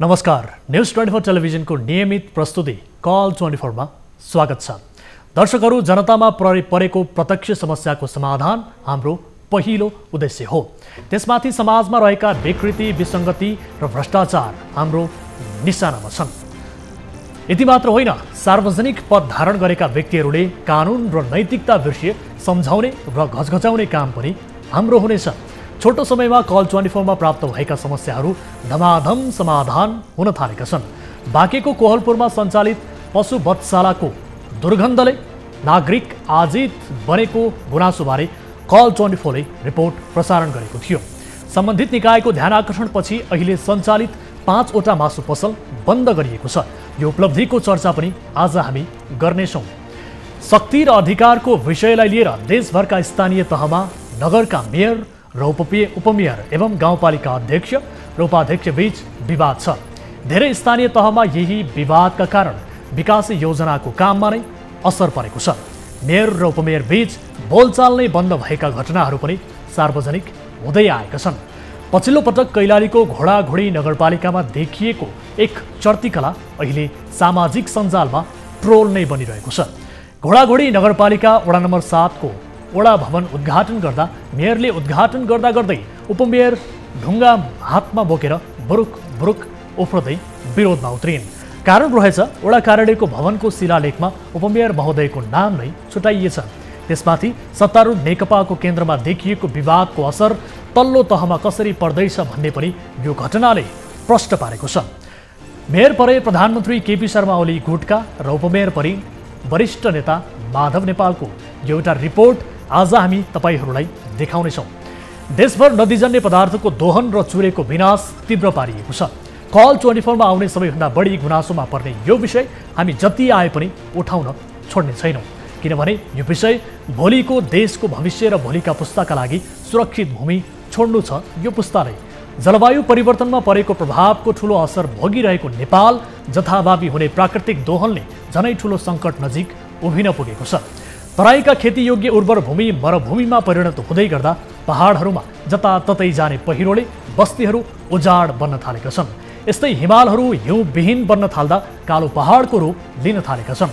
नमस्कार, न्यूज 24 टेलिभिजनको नियमित प्रस्तुति कल 24 मा स्वागत छ। दर्शकहरू, जनतामा परेको प्रत्यक्ष समस्याको समाधान हाम्रो पहिलो उद्देश्य हो। त्यसमाथि समाजमा रहेका विकृति, विसङ्गति र भ्रष्टाचार हाम्रो निशानामा छन्। यति मात्र होइन, सार्वजनिक पद धारण गरेका व्यक्तिहरूले कानुन र नैतिकता बिर्सिए सम्झाउने र घचघचाउने काम पनि हाम्रो हुनेछ। छोटो समयमा कल 24 मा प्राप्त भएका समस्याहरू धमाधम समाधान हुन थालेका छन्। बाँकेको कोहलपुरमा सञ्चालित पशु वधशालाको दुर्गन्धले नागरिक आजित बनेको गुनासोबारे कल 24 ले रिपोर्ट प्रसारण गरेको थियो। सम्बन्धित निकायको ध्यान आकर्षणपछि अहिले सञ्चालित 5 वटा मासु पसल बन्द गरिएको छ। यो उपलब्धिको चर्चा पनि आज हामी गर्नेछौँ। शक्ति र अधिकारको विषयलाई लिएर देशभरका स्थानीय तहमा नगरका मेयर र उपमेयर एवं गाउँपालिका अध्यक्ष र उपाध्यक्ष बीच विवाद छ। धेरै स्थानीय तहमा यही विवादका कारण विकास योजनाको काममा नै असर परेको छ। मेयर र उपमेयर बीच बोलचाल नै बन्द भएका घटनाहरू पनि सार्वजनिक हुँदै आएका छन्। पछिल्लो पटक कैलालीको घोडाघोडी नगरपालिकामा देखिएको एक चर्तीकला अहिले सामाजिक सञ्जालमा ट्रोल नै बनिरहेको छ। घोडाघोडी नगरपालिका वडा नम्बर 7 को वडा भवन उद्घाटन गर्दा मेयरले उद्घाटन गर्दा गर्दै उपमेयर ढुङ्गा हातमा बोकेर बुरुक बुरुक उफ्रदै विरोधमा उत्रिन्। कारण रहेछ वडा कार्यालयको भवनको शिलालेखमा उपमेयर महोदयको नाम नै छुटाइएछ। त्यसमाथि सत्तारूढ नेकपाको केन्द्रमा देखिएको विवादको असर तल्लो तहमा कसरी पर्दैछ भन्ने पनि यो घटनाले प्रष्ट पारेको छ। मेयर परे प्रधानमन्त्री केपी शर्मा ओली गुटका र उपमेयर परि वरिष्ठ नेता माधव नेपालको एउटा रिपोर्ट आज हामी तपाईहरूलाई देखाउनेछौँ। देशभर नदीजन्य पदार्थको दोहन र चुरेको विनाश तीव्र पारिएको छ। कल 24 मा आउने सबैभन्दा बढी गुनासोमा पर्ने यो विषय हामी जति आए पनि उठाउन छोड्ने छैनौँ, किनभने यो विषय भोलिको देशको भविष्य र भोलिका पुस्ताका लागि सुरक्षित भूमि छोड्नु छ। यो पुस्ताले जलवायु परिवर्तनमा परेको प्रभावको ठूलो असर भोगिरहेको नेपाल जथाभावी हुने प्राकृतिक दोहनले झनै ठूलो सङ्कट नजिक उभिन पुगेको छ। तराईका खेतीयोग्य उर्वर भूमि मरुभूमिमा परिणत हुँदै गर्दा पहाडहरूमा जताततै जाने पहिरोले बस्तीहरू उजाड बन्न थालेका छन्। यस्तै हिमालहरू हिउँविहीन बन्न थाल्दा कालो पहाडको रूप लिन थालेका छन्।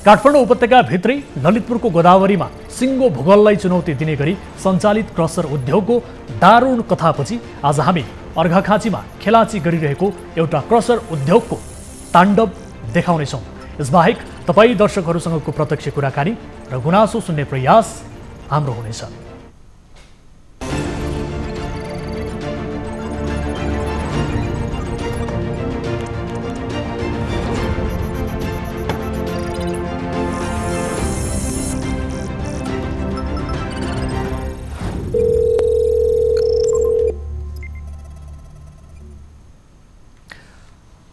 काठमाडौँ उपत्यका भित्री ललितपुरको गोदावरीमा सिङ्गो भूगोललाई चुनौती दिने गरी सञ्चालित क्रसर उद्योगको दारुण कथापछि आज हामी अर्घाखाँचीमा खेलाची गरिरहेको एउटा क्रसर उद्योगको ताण्डव देखाउनेछौँ। यसबाहेक तपाईँ दर्शकहरूसँगको प्रत्यक्ष कुराकानी र गुनासो सुन्ने प्रयास हाम्रो हुनेछ।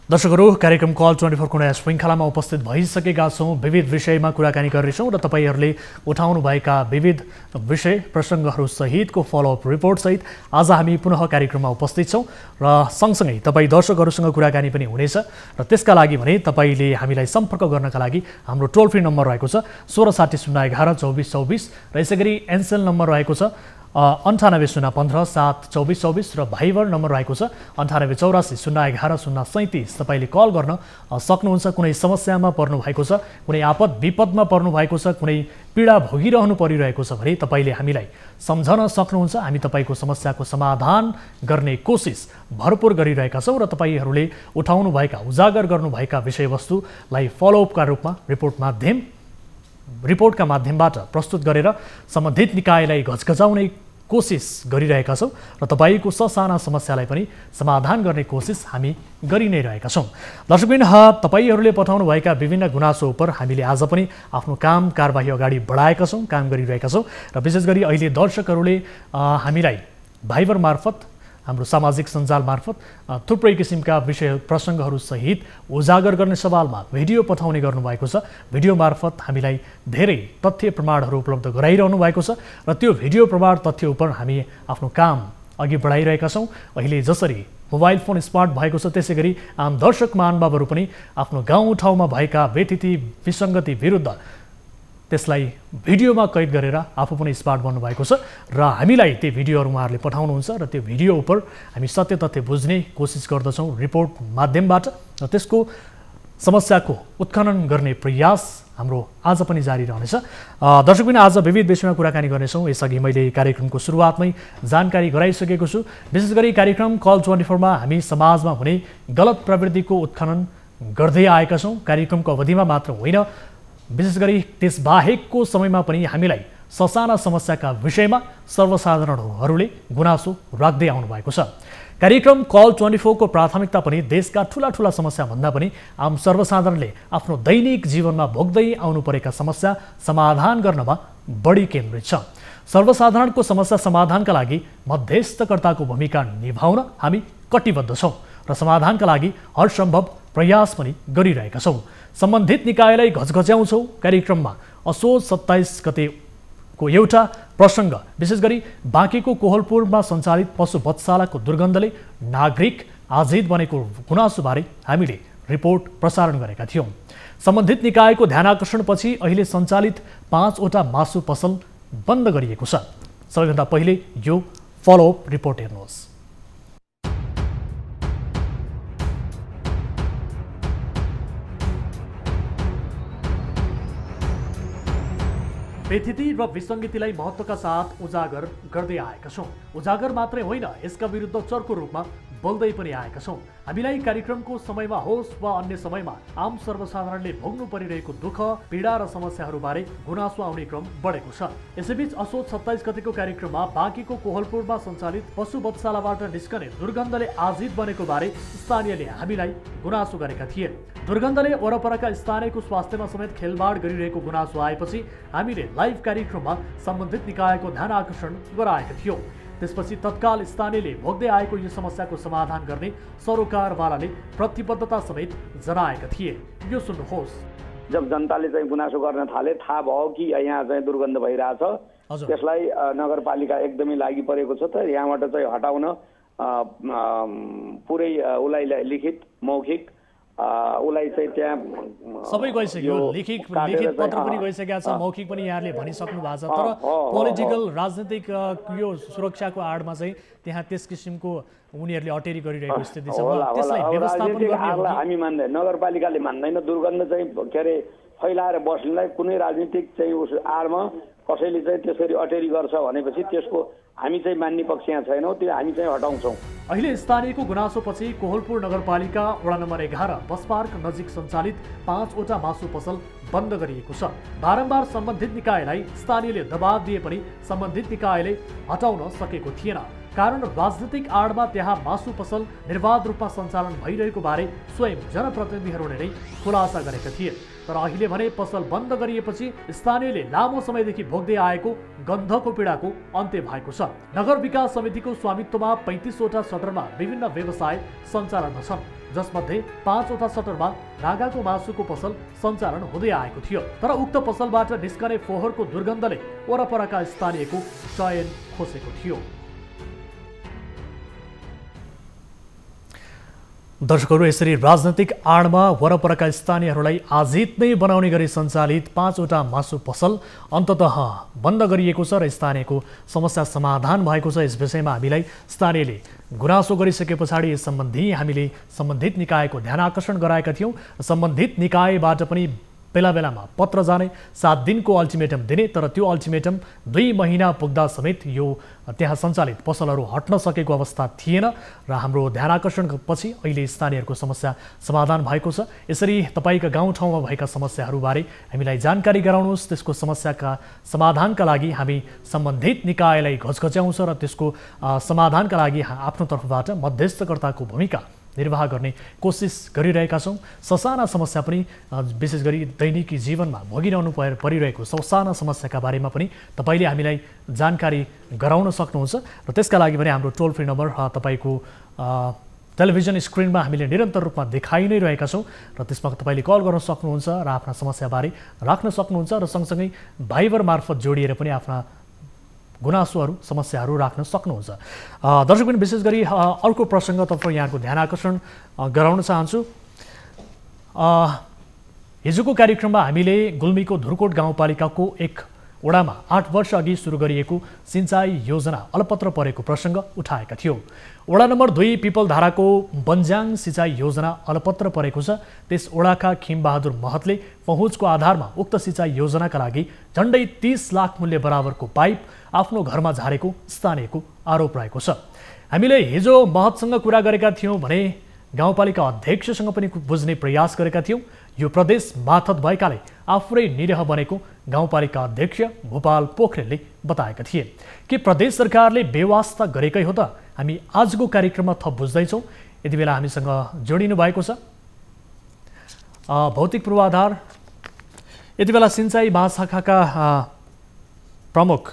दर्शकहरू, कार्यक्रम कल 24 को नयाँ श्रृङ्खलामा उपस्थित भइसकेका छौँ। विविध विषयमा कुराकानी गर्नेछौँ र तपाईँहरूले उठाउनुभएका विविध विषय प्रसङ्गहरू सहितको फलोअप रिपोर्टसहित आज हामी पुनः कार्यक्रममा उपस्थित छौँ र सँगसँगै तपाईँ दर्शकहरूसँग कुराकानी पनि हुनेछ। र त्यसका लागि भने तपाईँले हामीलाई सम्पर्क गर्नका लागि हाम्रो टोल फ्री नम्बर रहेको छ 1660 011 2424 र यसै गरी एनसेल नम्बर रहेको छ 98 015 7 24 24 र भाइबर नम्बर रहेको छ 98 84 011 037। तपाईँले कल गर्न सक्नुहुन्छ। कुनै समस्यामा पर्नु भएको छ, कुनै आपद विपदमा पर्नु भएको छ, कुनै पीडा भोगिरहनु परिरहेको छ भने तपाईँले हामीलाई सम्झन सक्नुहुन्छ। हामी तपाईँको समस्याको समाधान गर्ने कोसिस भरपुर गरिरहेका छौँ र तपाईँहरूले उठाउनुभएका उजागर गर्नुभएका विषयवस्तुलाई फलोअपका रूपमा रिपोर्टका माध्यमबाट प्रस्तुत गरेर सम्बन्धित निकायलाई घचघचाउने कोसिस गरिरहेका छौँ र तपाईँको ससाना समस्यालाई पनि समाधान गर्ने कोसिस हामी गरि नै रहेका छौँ। दर्शकबिन, तपाईँहरूले पठाउनुभएका विभिन्न गुनासो उप हामीले आज पनि आफ्नो काम कारबाही अगाडि बढाएका छौँ, काम गरिरहेका छौँ र विशेष गरी अहिले दर्शकहरूले हामीलाई भाइबर मार्फत, हाम्रो सामाजिक सञ्जाल मार्फत थुप्रै किसिमका विषय प्रसङ्गहरू सहित उजागर गर्ने सवालमा भिडियो पठाउने गर्नुभएको छ। भिडियो मार्फत हामीलाई धेरै तथ्य प्रमाणहरू उपलब्ध गराइरहनु भएको छ र त्यो भिडियो प्रमाण तथ्य उप हामी आफ्नो काम अघि बढाइरहेका छौँ। अहिले जसरी मोबाइल फोन स्मार्ट भएको छ, त्यसै गरी आम दर्शक महानुभावहरू पनि आफ्नो गाउँ ठाउँमा भएका व्यथिति विसङ्गति विरुद्ध त्यसलाई भिडियोमा कैद गरेर आफू पनि स्मार्ट बन्नुभएको छ र हामीलाई त्यो भिडियोहरू उहाँहरूले पठाउनुहुन्छ र त्यो भिडियो उपर हामी सत्य तथ्य बुझ्ने कोसिस गर्दछौँ रिपोर्ट माध्यमबाट र त्यसको समस्याको उत्खनन गर्ने प्रयास हाम्रो आज पनि जारी रहनेछ। दर्शकबिन आज विविध विषयमा कुराकानी गर्नेछौँ। यसअघि मैले कार्यक्रमको सुरुवातमै जानकारी गराइसकेको छु। विशेष गरी कार्यक्रम कल 24मा हामी समाजमा हुने गलत प्रवृत्तिको उत्खनन गर्दै आएका छौँ। कार्यक्रमको अवधिमा मात्र होइन, विशेष गरी त्यसबाहेकको समयमा पनि हामीलाई ससाना समस्याका विषयमा सर्वसाधारणहरूले गुनासो राख्दै आउनुभएको छ। कार्यक्रम कल 24 को प्राथमिकता पनि देशका ठूला ठूला समस्या भन्दा पनि आम सर्वसाधारणले आफ्नो दैनिक जीवनमा भोग्दै आउनु परेका समस्या समाधान गर्नमा बढी केन्द्रित छ। सर्वसाधारणको समस्या समाधानका लागि मध्यस्थकर्ताको भूमिका निभाउन हामी कटिबद्ध छौँ र समाधानका लागि हरसम्भव प्रयास पनि गरिरहेका छौँ। सम्बन्धित निकायलाई घचघच्याउँछौँ। कार्यक्रममा असोज 27 गतेको एउटा प्रसङ्ग विशेष गरी बाँकीको कोहलपुरमा सञ्चालित पशु वधशालाको दुर्गन्धले नागरिक आजित बनेको गुनासोबारे हामीले रिपोर्ट प्रसारण गरेका थियौँ। सम्बन्धित निकायको ध्यानाकर्षणपछि अहिले सञ्चालित 5वटा मासु पसल बन्द गरिएको छ। सबैभन्दा पहिले यो फलोअप रिपोर्ट हेर्नुहोस्। व्यथिति र विसङ्गतिलाई महत्त्वका साथ उजागर गर्दै आएका छौँ। उजागर मात्रै होइन, यसका विरुद्ध चर्को रूपमा बोल्दै पनि आएका छौँ। हामीलाई कार्यक्रमको समयमा होस् वा अन्य समयमा आम सर्वसाधारणले भोग्नु परिरहेको दुःख, पीडा र समस्याहरूबारे गुनासो आउने क्रम बढेको छ। यसैबीच असोज 27 गतेको कार्यक्रममा बाँकीको कोहलपुरमा सञ्चालित पशु वधशालाबाट निस्कने दुर्गन्धले आजित बनेको बारे स्थानीयले हामीलाई गुनासो गरेका थिए। दुर्गन्धले वरपरका स्थानीयको स्वास्थ्यमा समेत खेलवाड गरिरहेको गुनासो आएपछि हामीले लाइभ कार्यक्रममा सम्बन्धित निकायको ध्यान आकर्षण गराएका थियौँ। त्यसपछि तत्काल स्थानीयले भोग्दै आएको यो समस्याको समाधान गर्ने सरोकारवालाले प्रतिबद्धता समेत जनाएका थिए। यो सुन्नुहोस्। जब जनताले चाहिँ गुनासो गर्न थाले, थाहा भयो कि यहाँ चाहिँ दुर्गन्ध भइरहेछ, त्यसलाई नगरपालिका एकदमै लागि परेको छ। त यहाँबाट चाहिँ हटाउन पुरै उसलाई लिखित मौखिक उसलाई चाहिँ त्यहाँ सबै गइसक्यो। लिखित पत्र पनि गइसकेको छ, मौखिक पनि यहाँले भनिसक्नु भएको छ। तर पोलिटिकल राजनीतिक यो सुरक्षाको आडमा चाहिँ त्यहाँ त्यस किसिमको उनीहरूले अटेरी गरिरहेको स्थिति छ। त्यसलाई व्यवस्थापन गर्ने हामी मान्दैन, नगरपालिकाले मान्दैन। दुर्गन्ध चाहिँ के अरे फैलाएर बस्नेलाई कुनै राजनीतिक चाहिँ उस आडमा कसैले चाहिँ त्यसरी अटेरी गर्छ भनेपछि त्यसको हामी चाहिँ मान्ने पक्ष यहाँ छैनौँ, त्यो हामी चाहिँ हटाउँछौँ। अहिले स्थानीयको गुनासोपछि कोहलपुर नगरपालिका वडा नम्बर 11 बस पार्क नजिक सञ्चालित 5वटा मासु पसल बन्द गरिएको छ। बारम्बार सम्बन्धित निकायलाई स्थानीयले दबाब दिए पनि सम्बन्धित निकायले हटाउन सकेको थिएन। कारण राजनीतिक आडमा त्यहाँ मासु पसल निर्वाध रूपमा सञ्चालन भइरहेको बारे स्वयं जनप्रतिनिधिहरूले नै खुलासा गरेका थिए। तर अहिले भने पसल बन्द गरिएपछि स्थानीयले लामो समयदेखि भोग्दै आएको गन्धको पीडाको अन्त्य भएको छ। नगर विकास समितिको स्वामित्वमा 35वटा सटरमा विभिन्न व्यवसाय सञ्चालनमा छन्, जसमध्ये 5वटा सटरमा नागाको मासुको पसल सञ्चालन हुँदै आएको थियो। तर उक्त पसलबाट निस्कने फोहोरको दुर्गन्धले वरपरका स्थानीयको चयन खोसेको थियो। दर्शकहरू, यसरी राजनैतिक आडमा वरपरका स्थानीयहरूलाई आजित नै बनाउने गरी सञ्चालित 5वटा मासु पसल अन्ततः बन्द गरिएको छ र स्थानीयको समस्या समाधान भएको छ। यस विषयमा हामीलाई स्थानीयले गुनासो गरिसके पछाडि यस सम्बन्धी हामीले सम्बन्धित निकायको ध्यान आकर्षण गराएका थियौँ। सम्बन्धित निकायबाट पनि बेला बेलामा पत्र जाने, 7 दिनको अल्टिमेटम दिने, तर त्यो अल्टिमेटम 2 महिना पुग्दा समेत यो त्यहाँ सञ्चालित पसलहरू हट्न सकेको अवस्था थिएन र हाम्रो ध्यान आकर्षणपछि अहिले स्थानीयहरूको समस्या समाधान भएको छ। यसरी तपाईँका गाउँठाउँमा भएका समस्याहरूबारे हामीलाई जानकारी गराउनुहोस्। त्यसको समस्याका समाधानका लागि हामी सम्बन्धित निकायलाई घचघच्याउँछ र त्यसको समाधानका लागि आफ्नो तर्फबाट मध्यस्थकर्ताको भूमिका निर्वाह गर्ने कोसिस गरिरहेका छौँ। ससाना समस्या पनि विशेष गरी दैनिकी जीवनमा भोगिरहनु परिरहेको ससाना समस्याका बारेमा पनि तपाईँले हामीलाई जानकारी गराउन सक्नुहुन्छ र त्यसका लागि पनि हाम्रो टोल फ्री नम्बर तपाईँको टेलिभिजन स्क्रिनमा हामीले निरन्तर रूपमा देखाइ नै रहेका छौँ र त्यसमा तपाईँले कल गर्न सक्नुहुन्छ र आफ्ना समस्याबारे राख्न सक्नुहुन्छ र सँगसँगै भाइबर मार्फत जोडिएर पनि आफ्ना गुनासोहरू समस्याहरू राख्न सक्नुहुन्छ। दर्शक पनि विशेष गरी अर्को प्रसङ्गतर्फ यहाँको ध्यान आकर्षण गराउन चाहन्छु। हिजोको कार्यक्रममा हामीले गुल्मीको धुर्कोट गाउँपालिकाको एक वडामा 8 वर्ष अघि सुरु गरिएको सिंचाई योजना अलपत्र परेको प्रसङ्ग उठाएका थियौँ। वडा नम्बर 2 पिपलधाराको बन्ज्याङ सिंचाई योजना अलपत्र परेको छ। त्यस वडाका खिमबहादुर महतले पहुँचको आधारमा उक्त सिंचाई योजनाका लागि झन्डै 30 लाख मूल्य बराबरको पाइप आफ्नो घरमा झारेको स्थानीयको आरोप रहेको छ। हामीले हिजो महतसँग कुरा गरेका थियौँ भने गाउँपालिका अध्यक्षसँग पनि बुझ्ने प्रयास गरेका थियौँ। यो प्रदेश माथत भएकाले आफूरै निरह बनेको गाउँपालिका अध्यक्ष भूपाल पोखरेलले बताएका थिए कि प्रदेश सरकारले बेवास्ता गरेकै हो त। हामी आजको कार्यक्रममा थप बुझ्दैछौँ। यति बेला हामीसँग जोडिनु भएको छ भौतिक पूर्वाधार यति बेला सिंचाई महाशाखाका प्रमुख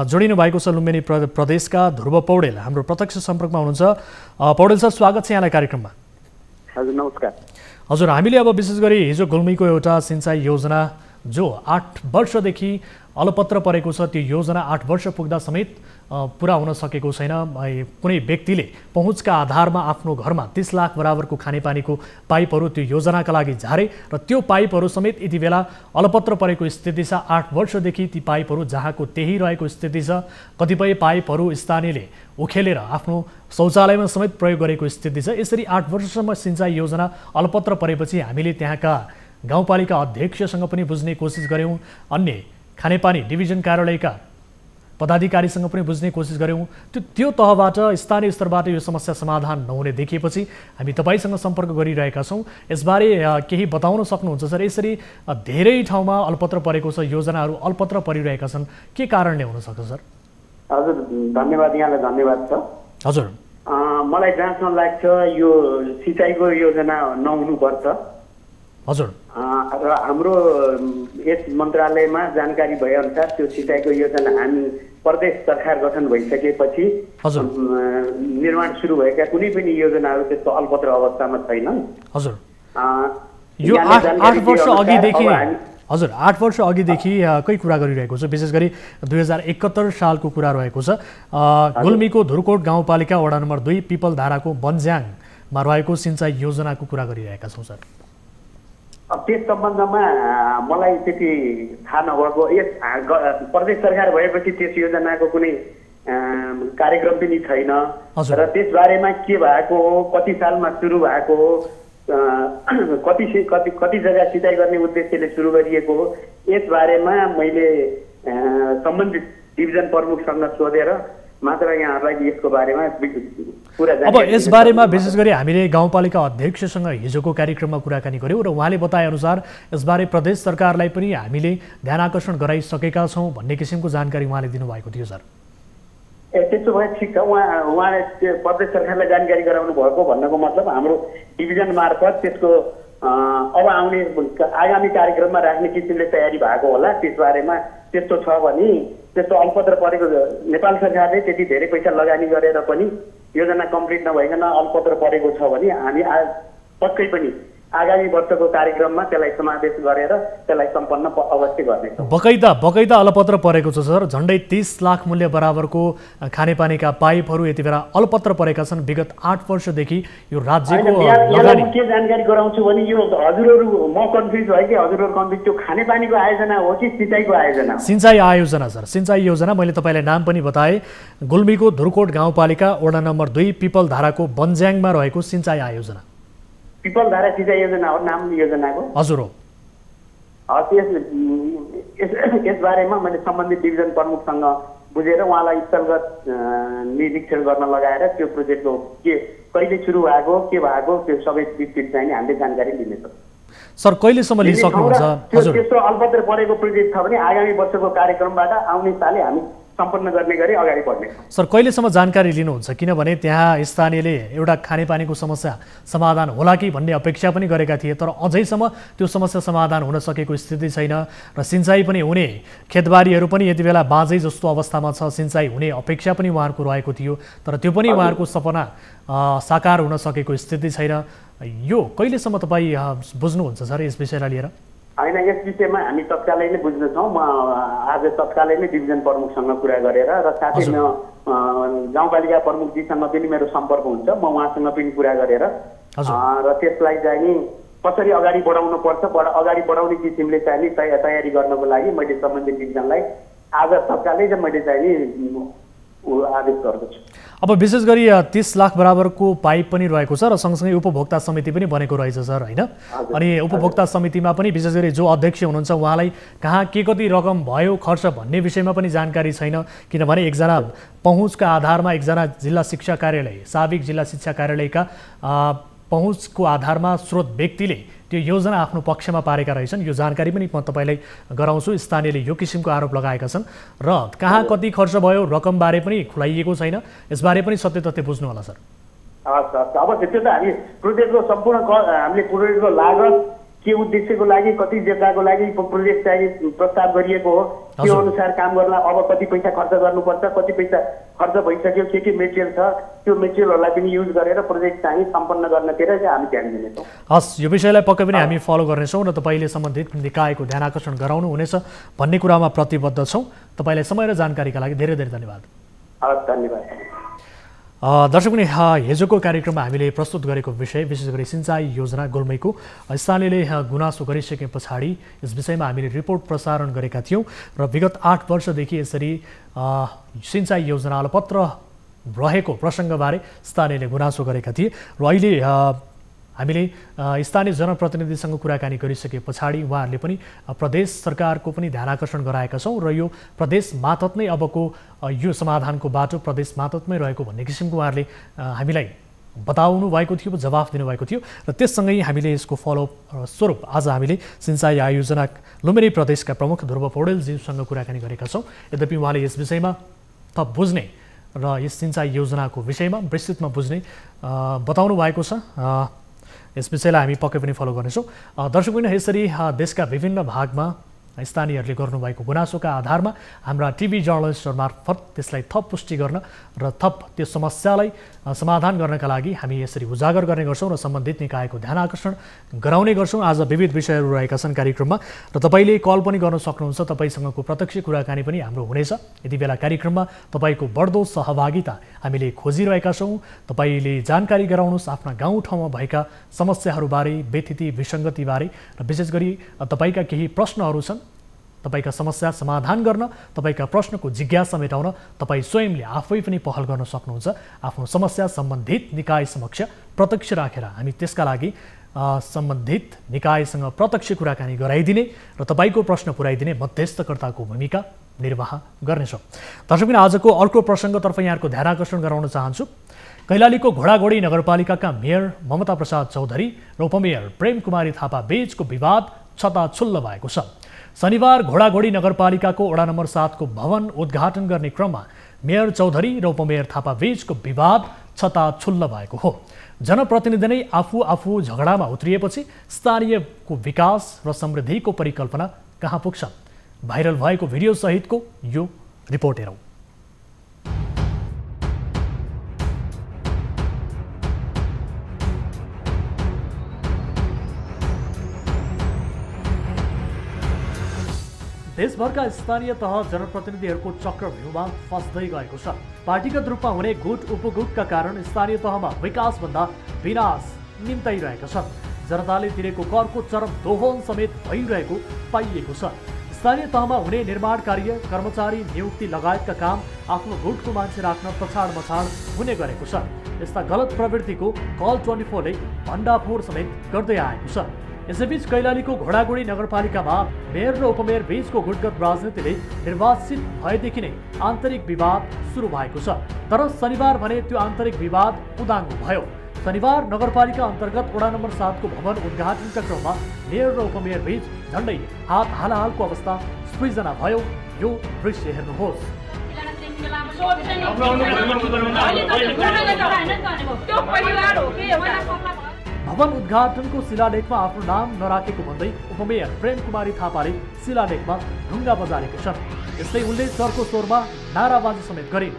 जोडिनु भएको छ लुम्बिनी प्रदेशका ध्रुव पौडेल हाम्रो प्रत्यक्ष सम्पर्कमा हुनुहुन्छ। पौडेल सर, स्वागत छ यहाँलाई कार्यक्रममा। हजुर नमस्कार। हजुर, हामीले अब विशेष गरी हिजो गुल्मीको एउटा सिंचाई योजना जो 8 वर्षदेखि अलपत्र परेको छ, त्यो योजना 8 वर्ष पुग्दा समेत पुरा हुन सकेको छैन। कुनै व्यक्तिले पहुँचका आधारमा आफ्नो घरमा 30 लाख बराबरको खानेपानीको पाइपहरू त्यो योजनाका लागि झारे र त्यो पाइपहरू समेत यति बेला अलपत्र परेको स्थिति छ। 8 वर्षदेखि ती पाइपहरू जहाँको त्यही रहेको स्थिति छ। कतिपय पाइपहरू स्थानीयले उखेलेर आफ्नो शौचालयमा समेत प्रयोग गरेको स्थिति छ। यसरी 8 वर्षसम्म सिंचाई योजना अलपत्र परेपछि हामीले त्यहाँका गाउँपालिका अध्यक्षसँग पनि बुझ्ने कोसिस गऱ्यौँ, अन्य खानेपानी डिभिजन कार्यालयका पदाधिकारीसँग पनि बुझ्ने कोसिस गऱ्यौँ। त्यो तहबाट स्थानीय स्तरबाट यो समस्या समाधान नहुने देखिएपछि हामी तपाईँसँग सम्पर्क गरिरहेका छौँ। यसबारे केही बताउन सक्नुहुन्छ सर? यसरी धेरै ठाउँमा अलपत्र परेको छ, योजनाहरू अलपत्र परिरहेका छन्, के कारणले हुनसक्छ सर? हजुर धन्यवाद, यहाँलाई धन्यवाद छ। हजुर, मलाई जहाँसम्म लाग्छ यो सिँचाइको योजना नहुनुपर्छ। हजुर, र हाम्रो यस मन्त्रालयमा जानकारी भएअनुसार त्यो सिँचाइको योजना हामी प्रदेश सरकार गठन भइसकेपछि निर्माण सुरु भएका कुनै पनि योजनाहरू त्यस्तो अलपत्र अवस्थामा छैनन्। हजुर, यो 8 वर्ष अघिदेखि हजुर 8 वर्ष अघिदेखि कै कुरा गरिरहेको छ? विशेष गरी 2071 सालको कुरा रहेको छ। गुल्मीको धुर्कोट गाउँपालिका वडा नम्बर 2 पिपलधाराको बन्ज्याङमा रहेको सिंचाई योजनाको कुरा गरिरहेका छौँ सर। त्यस सम्बन्धमा मलाई त्यति थाहा नभएको, यस प्रदेश सरकार भएपछि त्यस योजनाको कुनै कार्यक्रम पनि छैन र त्यसबारेमा के भएको हो, कति सालमा सुरु भएको हो, कति जग्गा सिँचाइ गर्ने उद्देश्यले सुरु गरिएको हो, यसबारेमा मैले सम्बन्धित डिभिजन प्रमुखसँग सोधेर मात्र यहाँहरूलाई यसको बारेमा पुरा अब यसबारेमा विशेष गरी हामीले गाउँपालिका अध्यक्षसँग हिजोको कार्यक्रममा कुराकानी गऱ्यौँ र उहाँले बताएअनुसार यसबारे प्रदेश सरकारलाई पनि हामीले ध्यान आकर्षण गराइसकेका छौँ भन्ने किसिमको जानकारी उहाँले दिनुभएको थियो सर। त्यसो भए ठिक छ, उहाँले प्रदेश सरकारलाई जानकारी गराउनु भएको भन्नको मतलब हाम्रो डिभिजन मार्फत त्यसको अब आउने आगामी कार्यक्रममा राख्ने किसिमले तयारी भएको होला। त्यसबारेमा त्यस्तो छ भने त्यस्तो अलपत्र परेको नेपाल सरकारले त्यति धेरै पैसा लगानी गरेर पनि योजना कम्प्लिट नभइकन अलपत्र परेको छ भने हामी पक्कै पनि आगामी वर्षको कार्यक्रममा त्यसलाई समावेश गरेर त्यसलाई सम्पन्न अवश्य गर्नेछौँ। बकैदा अलपत्र परेको छ सर। झन्डै 30 लाख मूल्य बराबरको खानेपानीका पाइपहरू यति बेला अलपत्र परेका छन्। विगत 8 वर्षदेखि यो राज्यको लगानी के जानकारी गराउँछु भने यो हजुरहरू म कन्फ्युज भयो कि हजुरहरू कन्फ्युज, त्यो खानेपानीको आयोजना हो कि सिँचाइको आयोजना? सिंचाई आयोजना सर, सिंचाई योजना। मैले तपाईँलाई नाम पनि बताएँ, गुल्मीको धुर्कोट गाउँपालिका वडा नम्बर 2 पिपलधाराको बन्ज्याङमा रहेको सिंचाई आयोजना। पिपलधारा सिँचाइ योजना हो नाम योजनाको? हजुर हो। यसबारेमा मैले सम्बन्धित डिभिजन प्रमुखसँग बुझेर उहाँलाई स्थलगत निरीक्षण गर्न लगाएर त्यो प्रोजेक्टको के कहिले सुरु भएको के भएको त्यो सबै विस्तृत चाहिँ हामीले जानकारी लिनेछौँ। सर कहिलेसम्म लिइसक्नुहुन्छ? हजुर, त्यस्तो अलपत्र परेको प्रोजेक्ट छ भने आगामी वर्षको कार्यक्रमबाट आउने सालले हामी सम्पन्न गर्ने गरी अगाडि बढ्ने। सर कहिलेसम्म जानकारी लिनुहुन्छ? किनभने त्यहाँ स्थानीयले एउटा खानेपानीको समस्या समाधान होला कि भन्ने अपेक्षा पनि गरेका थिए, तर अझैसम्म त्यो समस्या समाधान हुन सकेको स्थिति छैन र सिंचाइ पनि हुने, खेतबारीहरू पनि यति बेला बाँझै जस्तो अवस्थामा छ। सिंचाइ हुने अपेक्षा पनि उहाँहरूको रहेको थियो, तर त्यो पनि उहाँहरूको सपना साकार हुन सकेको स्थिति छैन। यो कहिलेसम्म तपाईँ बुझ्नुहुन्छ सर यस विषयलाई लिएर? होइन, यस विषयमा हामी तत्कालै नै बुझ्नेछौँ। म आज तत्कालै नै डिभिजन प्रमुखसँग कुरा गरेर र साथै म गाउँपालिका प्रमुखजीसँग पनि मेरो सम्पर्क हुन्छ, म उहाँसँग पनि कुरा गरेर र त्यसलाई चाहिँ कसरी अगाडि बढाउनु पर्छ अगाडि बढाउने किसिमले चाहिँ नि तयारी गर्नको लागि मैले सम्बन्धित डिभिजनलाई आज तत्कालै चाहिँ मैले चाहिँ नि आदेश गरेको छु। अब विशेष गरी 30 लाख बराबरको पाइप पनि रहेको छ र सँगसँगै उपभोक्ता समिति पनि बनेको रहेछ सर हैन? अनि उपभोक्ता समितिमा पनि विशेष गरी जो अध्यक्ष हुनुहुन्छ उहाँलाई कहाँ के कति रकम भयो खर्च भन्ने विषयमा पनि जानकारी छैन, किनभने एकजना पहुँचका आधारमा एकजना जिल्ला शिक्षा कार्यालय साबिक जिल्ला शिक्षा कार्यालयका पहुँचको आधारमा स्रोत व्यक्तिले त्यो योजना आफ्नो पक्षमा पारेका रहेछन्। यो जानकारी पनि म तपाईलाई गराउँछु। स्थानीयले यो किसिमको आरोप लगाएका छन् र कहाँ कति खर्च भयो रकमबारे पनि खुलाइएको छैन, यसबारे पनि सत्य तथ्य बुझ्नु होला सर। हस् हस्, अब त्यो त हामी प्रोजेक्टको सम्पूर्ण हामीले प्रोजेक्टको लागत के उद्देश्यको लागि कति जेटाको लागि प्रोजेक्ट चाहिँ प्रस्ताव गरिएको हो त्यो अनुसार काम गर्न अब कति पैसा खर्च गर्नुपर्छ, कति पैसा खर्च भइसक्यो, के मेटेरियल छ त्यो मेटेरियलहरूलाई पनि युज गरेर प्रोजेक्ट चाहिँ सम्पन्न गर्नतिर चाहिँ हामी ध्यान दिनेछौँ। हस्, यो विषयलाई पक्कै पनि हामी फलो गर्नेछौँ र तपाईँले सम्बन्धित निकायको ध्यान आकर्षण गराउनु हुनेछ भन्ने कुरामा प्रतिबद्ध छौँ। तपाईँलाई समय र जानकारीका लागि धेरै धेरै धन्यवाद। हस्, धन्यवाद। दर्शक पनि हिजोको कार्यक्रममा हामीले प्रस्तुत गरेको विषय विशेष गरी सिंचाई योजना गोलमैको स्थानीयले गुनासो गरिसके पछाडि यस विषयमा हामीले रिपोर्ट प्रसारण गरेका थियौँ र विगत 8 वर्षदेखि यसरी सिंचाई योजना अलपत्र रहेको प्रसङ्गबारे स्थानीयले गुनासो गरेका थिए र अहिले हामीले स्थानीय जनप्रतिनिधिसँग कुराकानी गरिसके पछाडि उहाँहरूले पनि प्रदेश सरकारको पनि ध्यान आकर्षण गराएका छौँ र यो प्रदेश मातहत नै अबको यो समाधानको बाटो प्रदेश मातहतमै रहेको भन्ने किसिमको उहाँहरूले हामीलाई बताउनु भएको थियो, जवाफ दिनुभएको थियो र त्यससँगै हामीले यसको फलोअप स्वरूप आज हामीले सिंचाई आयोजना लुम्बिनी प्रदेशका प्रमुख ध्रुव पौडेलज्यूसँग कुराकानी गरेका छौँ। यद्यपि उहाँले यस विषयमा थप बुझ्ने र यस सिंचाई योजनाको विषयमा विस्तृतमा बुझ्ने बताउनु भएको छ। यस विषयलाई हामी पक्कै पनि फलो गर्नेछौँ। दर्शक पनि यसरी देशका विभिन्न भागमा स्थानीयहरूले गर्नुभएको गुनासोका आधारमा हाम्रा टिभी जर्नलिस्टहरू मार्फत त्यसलाई थप पुष्टि गर्न र थप त्यो समस्यालाई समाधान गर्नका लागि हामी यसरी उजागर गर्ने गर्छौँ र सम्बन्धित निकायको ध्यान आकर्षण गराउने गर्छौँ। आज विविध विषयहरू रहेका छन् कार्यक्रममा र तपाईँले कल पनि गर्न सक्नुहुन्छ। तपाईँसँगको प्रत्यक्ष कुराकानी पनि हाम्रो हुनेछ। यति बेला कार्यक्रममा तपाईँको बढ्दो सहभागिता हामीले खोजिरहेका छौँ। तपाईँले जानकारी गराउनुहोस् आफ्ना गाउँठाउँमा भएका समस्याहरूबारे, व्यथिति विसङ्गतिबारे र विशेष गरी तपाईँका केही प्रश्नहरू छन्, तपाईका समस्या समाधान गर्न, तपाईका प्रश्नको जिज्ञासा मेटाउन तपाईँ स्वयंले आफै पनि पहल गर्न सक्नुहुन्छ। आफ्नो समस्या सम्बन्धित निकाय समक्ष प्रत्यक्ष राखेर हामी त्यसका लागि सम्बन्धित निकायसँग प्रत्यक्ष कुराकानी गराइदिने र तपाईँको प्रश्न पुर्याइदिने मध्यस्थकर्ताको भूमिका निर्वाह गर्नेछौँ। दर्शक आजको अर्को प्रसङ्गतर्फ यहाँको ध्यान आकर्षण गराउन चाहन्छु। कैलालीको घोडाघोडी नगरपालिकाका मेयर ममता प्रसाद चौधरी र उपमेयर प्रेम कुमारी थापा बीचको विवाद छताछुल्ल भएको छ। शनिबार घोडाघोडी नगरपालिकाको वडा नम्बर 7 को भवन उद्घाटन गर्ने क्रममा मेयर चौधरी र उपमेयर थापा बीचको विवाद छताछुल्ल भएको हो। जनप्रतिनिधि नै आफू झगडामा उत्रिएपछि स्थानीयको विकास र समृद्धिको परिकल्पना कहाँ पुग्छ? भाइरल भएको भिडियो सहितको यो रिपोर्ट हेरौँ। देशभरका स्थानीय तह जनप्रतिनिधिहरूको चक्रव्यूहमा फस्दै गएको छ। पार्टीगत रूपमा हुने गुट उपगुटका कारण स्थानीय तहमा विकासभन्दा विनाश निम्ताइरहेका छन्। जनताले तिरेको करको चरम दोहन समेत भइरहेको पाइएको छ। स्थानीय तहमा हुने निर्माण कार्य, कर्मचारी नियुक्ति लगायतका काम आफ्नो गुटको मान्छे राख्न पछाड मछाड हुने गरेको छ। यस्ता गलत प्रवृत्तिको कल 24 ले भण्डाफोर समेत गर्दै आएको छ। यसैबीच कैलालीको घोडाघोडी नगरपालिकामा मेयर र उपमेयर बीचको गुटगत राजनीतिले निर्वाचित भएदेखि नै आन्तरिक विवाद सुरु भएको छ। तर शनिबार भने त्यो आन्तरिक विवाद उदाङ्गो भयो। शनिबार नगरपालिका अन्तर्गत वडा नम्बर 7 को भवन उद्घाटनका क्रममा मेयर र उपमेयर बीच झण्डै हात हालाहालको अवस्था सृजना भयो। यो दृश्य हेर्नुहोस्। भवन उद्घाटनको शिलालेखमा आफ्नो नाम नराखेको भन्दै उपमेयर प्रेम कुमारी थापाले शिलालेखमा ढुङ्गा बजारेका छन्। यस्तै उनले चर्को स्वरमा नाराबाजी समेत गरिन्।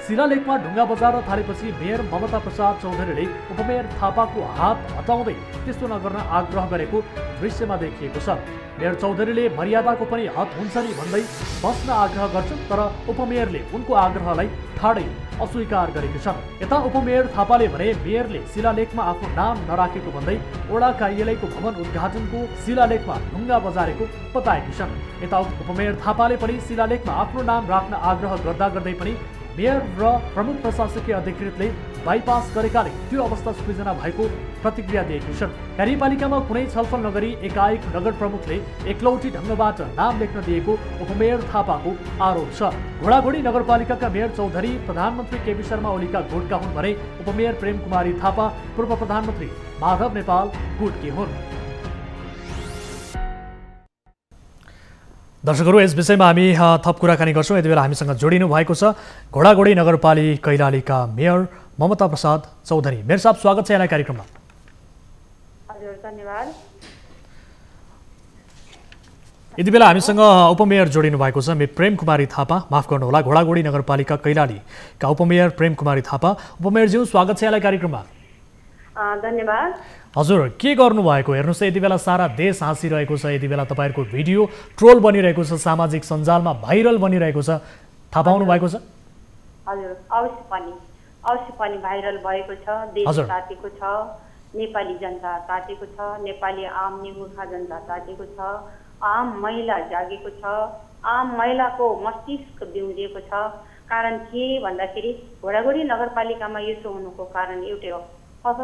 शिलालेखमा ढुङ्गा बजार्न थालेपछि मेयर ममता प्रसाद चौधरीले उपमेयर थापाको हात हटाउँदै त्यस्तो नगर्न आग्रह गरेको दृश्यमा देखिएको छ। मेयर चौधरीले मर्यादाको पनि हद हुन्छ नि भन्दै बस्न आग्रह गर्छन्, तर उपमेयरले उनको आग्रहलाई ठाडै अस्वीकार गरेकी छन्। यता उपमेयर थापाले भने मेयरले शिलालेखमा आफ्नो नाम नराखेको भन्दै वडा कार्यालयको भवन उद्घाटनको शिलालेखमा ढुङ्गा बजारेको बताएकी छन्। यता उपमेयर थापाले पनि शिलालेखमा आफ्नो नाम राख्न आग्रह गर्दा गर्दै पनि मेयर र प्रमुख प्रशासकीय अधिकृतले बाइपास गरेकाले त्यो अवस्था सृजना भएको प्रतिक्रिया दिएकी छन्। कार्यपालिकामा कुनै छलफल नगरी एकाएक नगर प्रमुखले एकलौटी ढङ्गबाट नाम लेख्न दिएको उपमेयर थापाको आरोप छ। घोडाघोडी नगरपालिकाका मेयर चौधरी प्रधानमन्त्री केपी शर्मा ओलीका गुटका हुन् भने उपमेयर प्रेम कुमारी थापा पूर्व प्रधानमन्त्री माधव नेपाल गुटकी हुन्। दर्शकहरू, यस विषयमा हामी थप कुराकानी गर्छौँ। यति बेला हामीसँग जोडिनु भएको छ घोडाघोडी नगरपालिका कैलालीका मेयर ममता प्रसाद चौधरी। मेयर साहब, स्वागत छ यहाँलाई कार्यक्रममा। हजुर, धन्यवाद। यति बेला हामीसँग उपमेयर जोडिनु भएको छ प्रेम कुमारी थापा, माफ गर्नुहोला, घोडाघोडी नगरपालिका कैलालीका उपमेयर प्रेम कुमारी थापा। उपमेयरज्यू, स्वागत छ यहाँलाई कार्यक्रममा। धन्यवाद। हजुर, के गर्नुभएको? हेर्नुहोस्, यति बेला सारा देश हाँसिरहेको छ। यति बेला तपाईँहरूको भिडियो ट्रोल बनिरहेको छ, सामाजिक सञ्जालमा भाइरल बनिरहेको छ, थाहा पाउनु भएको छ? हजुर, अवश्य पनि भाइरल भएको छ। देश तातेको छ, नेपाली जनता तातेको छ, नेपाली आम निमुखा जनता तातेको छ, आम महिला जागेको छ, आम महिलाको मस्तिष्क बिउरिएको छ। कारण के भन्दाखेरि घोडाघोडी नगरपालिकामा यसो हुनुको कारण एउटै हो। अब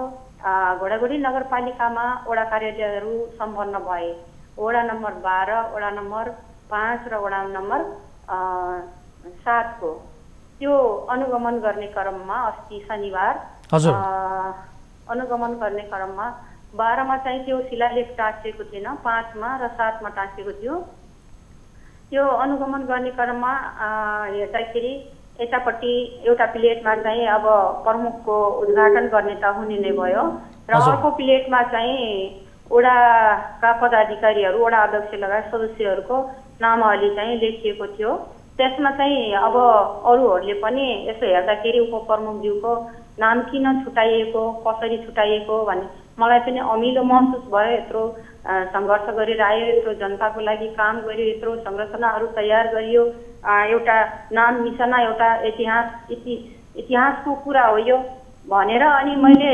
घोडाघोडी नगरपालिकामा वडा कार्यालयहरू सम्पन्न भए। वडा नम्बर 12, वडा नम्बर 5 र वडा नम्बर 7 को त्यो अनुगमन गर्ने क्रममा अस्ति शनिबार अनुगमन गर्ने क्रममा 12 मा चाहिँ त्यो शिलालेख टाँसिएको थिएन, 5 मा र 7 मा टाँसिएको थियो। त्यो अनुगमन गर्ने क्रममा हेर्दाखेरि यतापट्टि एउटा प्लेटमा चाहिँ अब प्रमुखको उद्घाटन गर्ने त हुने नै भयो र अर्को प्लेटमा चाहिँ वडाका पदाधिकारीहरू, वडा अध्यक्ष लगायत सदस्यहरूको नामावली चाहिँ लेखिएको थियो। त्यसमा चाहिँ अब अरूहरूले पनि यसो हेर्दाखेरि उपप्रमुखज्यूको नाम किन छुटाइएको, कसरी छुटाइएको भन्ने मलाई पनि अमिलो महसुस भयो। यत्रो सङ्घर्ष गरेर आयो, यत्रो जनताको लागि काम गर्यो, यत्रो संरचनाहरू तयार गरियो, एउटा नाम निशाना, एउटा इतिहासको कुरा हो यो भनेर अनि मैले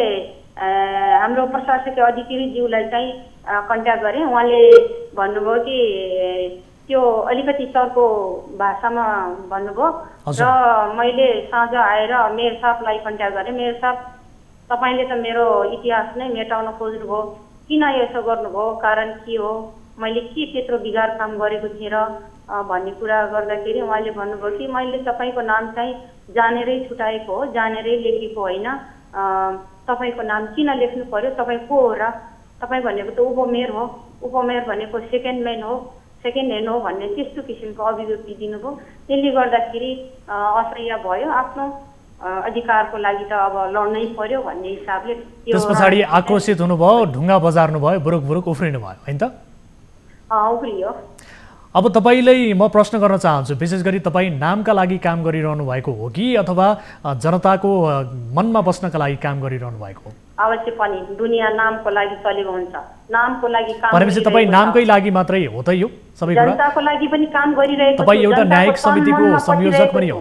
हाम्रो प्रशासकीय अधिकारीज्यूलाई चाहिँ कन्ट्याक्ट गरेँ। उहाँले भन्नुभयो कि त्यो अलिकति चर्को भाषामा भन्नुभयो र मैले साँझ आएर मेयर साहबलाई कन्ट्याक्ट गरेँ। मेयर साहब, तपाईँले त मेरो इतिहास नै मेटाउन खोज्नुभयो, किन यसो गर्नुभयो, कारण के हो, मैले के त्यत्रो बिगार काम गरेको थिएँ र भन्ने कुरा गर्दाखेरि उहाँले भन्नुभयो कि मैले तपाईँको नाम चाहिँ जानेरै छुटाएको हो, जानेरै लेखेको होइन, तपाईँको नाम किन लेख्नु पर्यो, तपाईँ को हो र, तपाईँ भनेको त उपमेयर हो, उपमेयर भनेको सेकेन्ड ह्यान्ड हो भन्ने त्यस्तो किसिमको अभिव्यक्ति दिनुभयो। त्यसले गर्दाखेरि असह्य भयो। आफ्नो अधिकारको लागि त अब लड्नै पर्यो भन्ने हिसाबले त्यस पछाडि आक्रोशित हुनुभयो, ढुङ्गा बजार्नु भयो, बुरुक उफ्रिनु भयो, हैन त? उफ्रियो। अब तपाईलाई म प्रश्न गर्न चाहन्छु, विशेष गरी तपाईँ नामका लागि काम गरिरहनु भएको हो कि अथवा जनताको मनमा बस्नका लागि काम गरिरहनु भएको हो? अवश्य पनि दुनिया नामको लागि चलेको हुन्छ, नामको लागि काम भनेपछि तपाईँ नामकै लागि मात्रै हो त यो सबै कुरा? जनताको लागि पनि काम गरिरहेको छु। तपाईँ एउटा न्यायिक समितिको संयोजक पनि हो,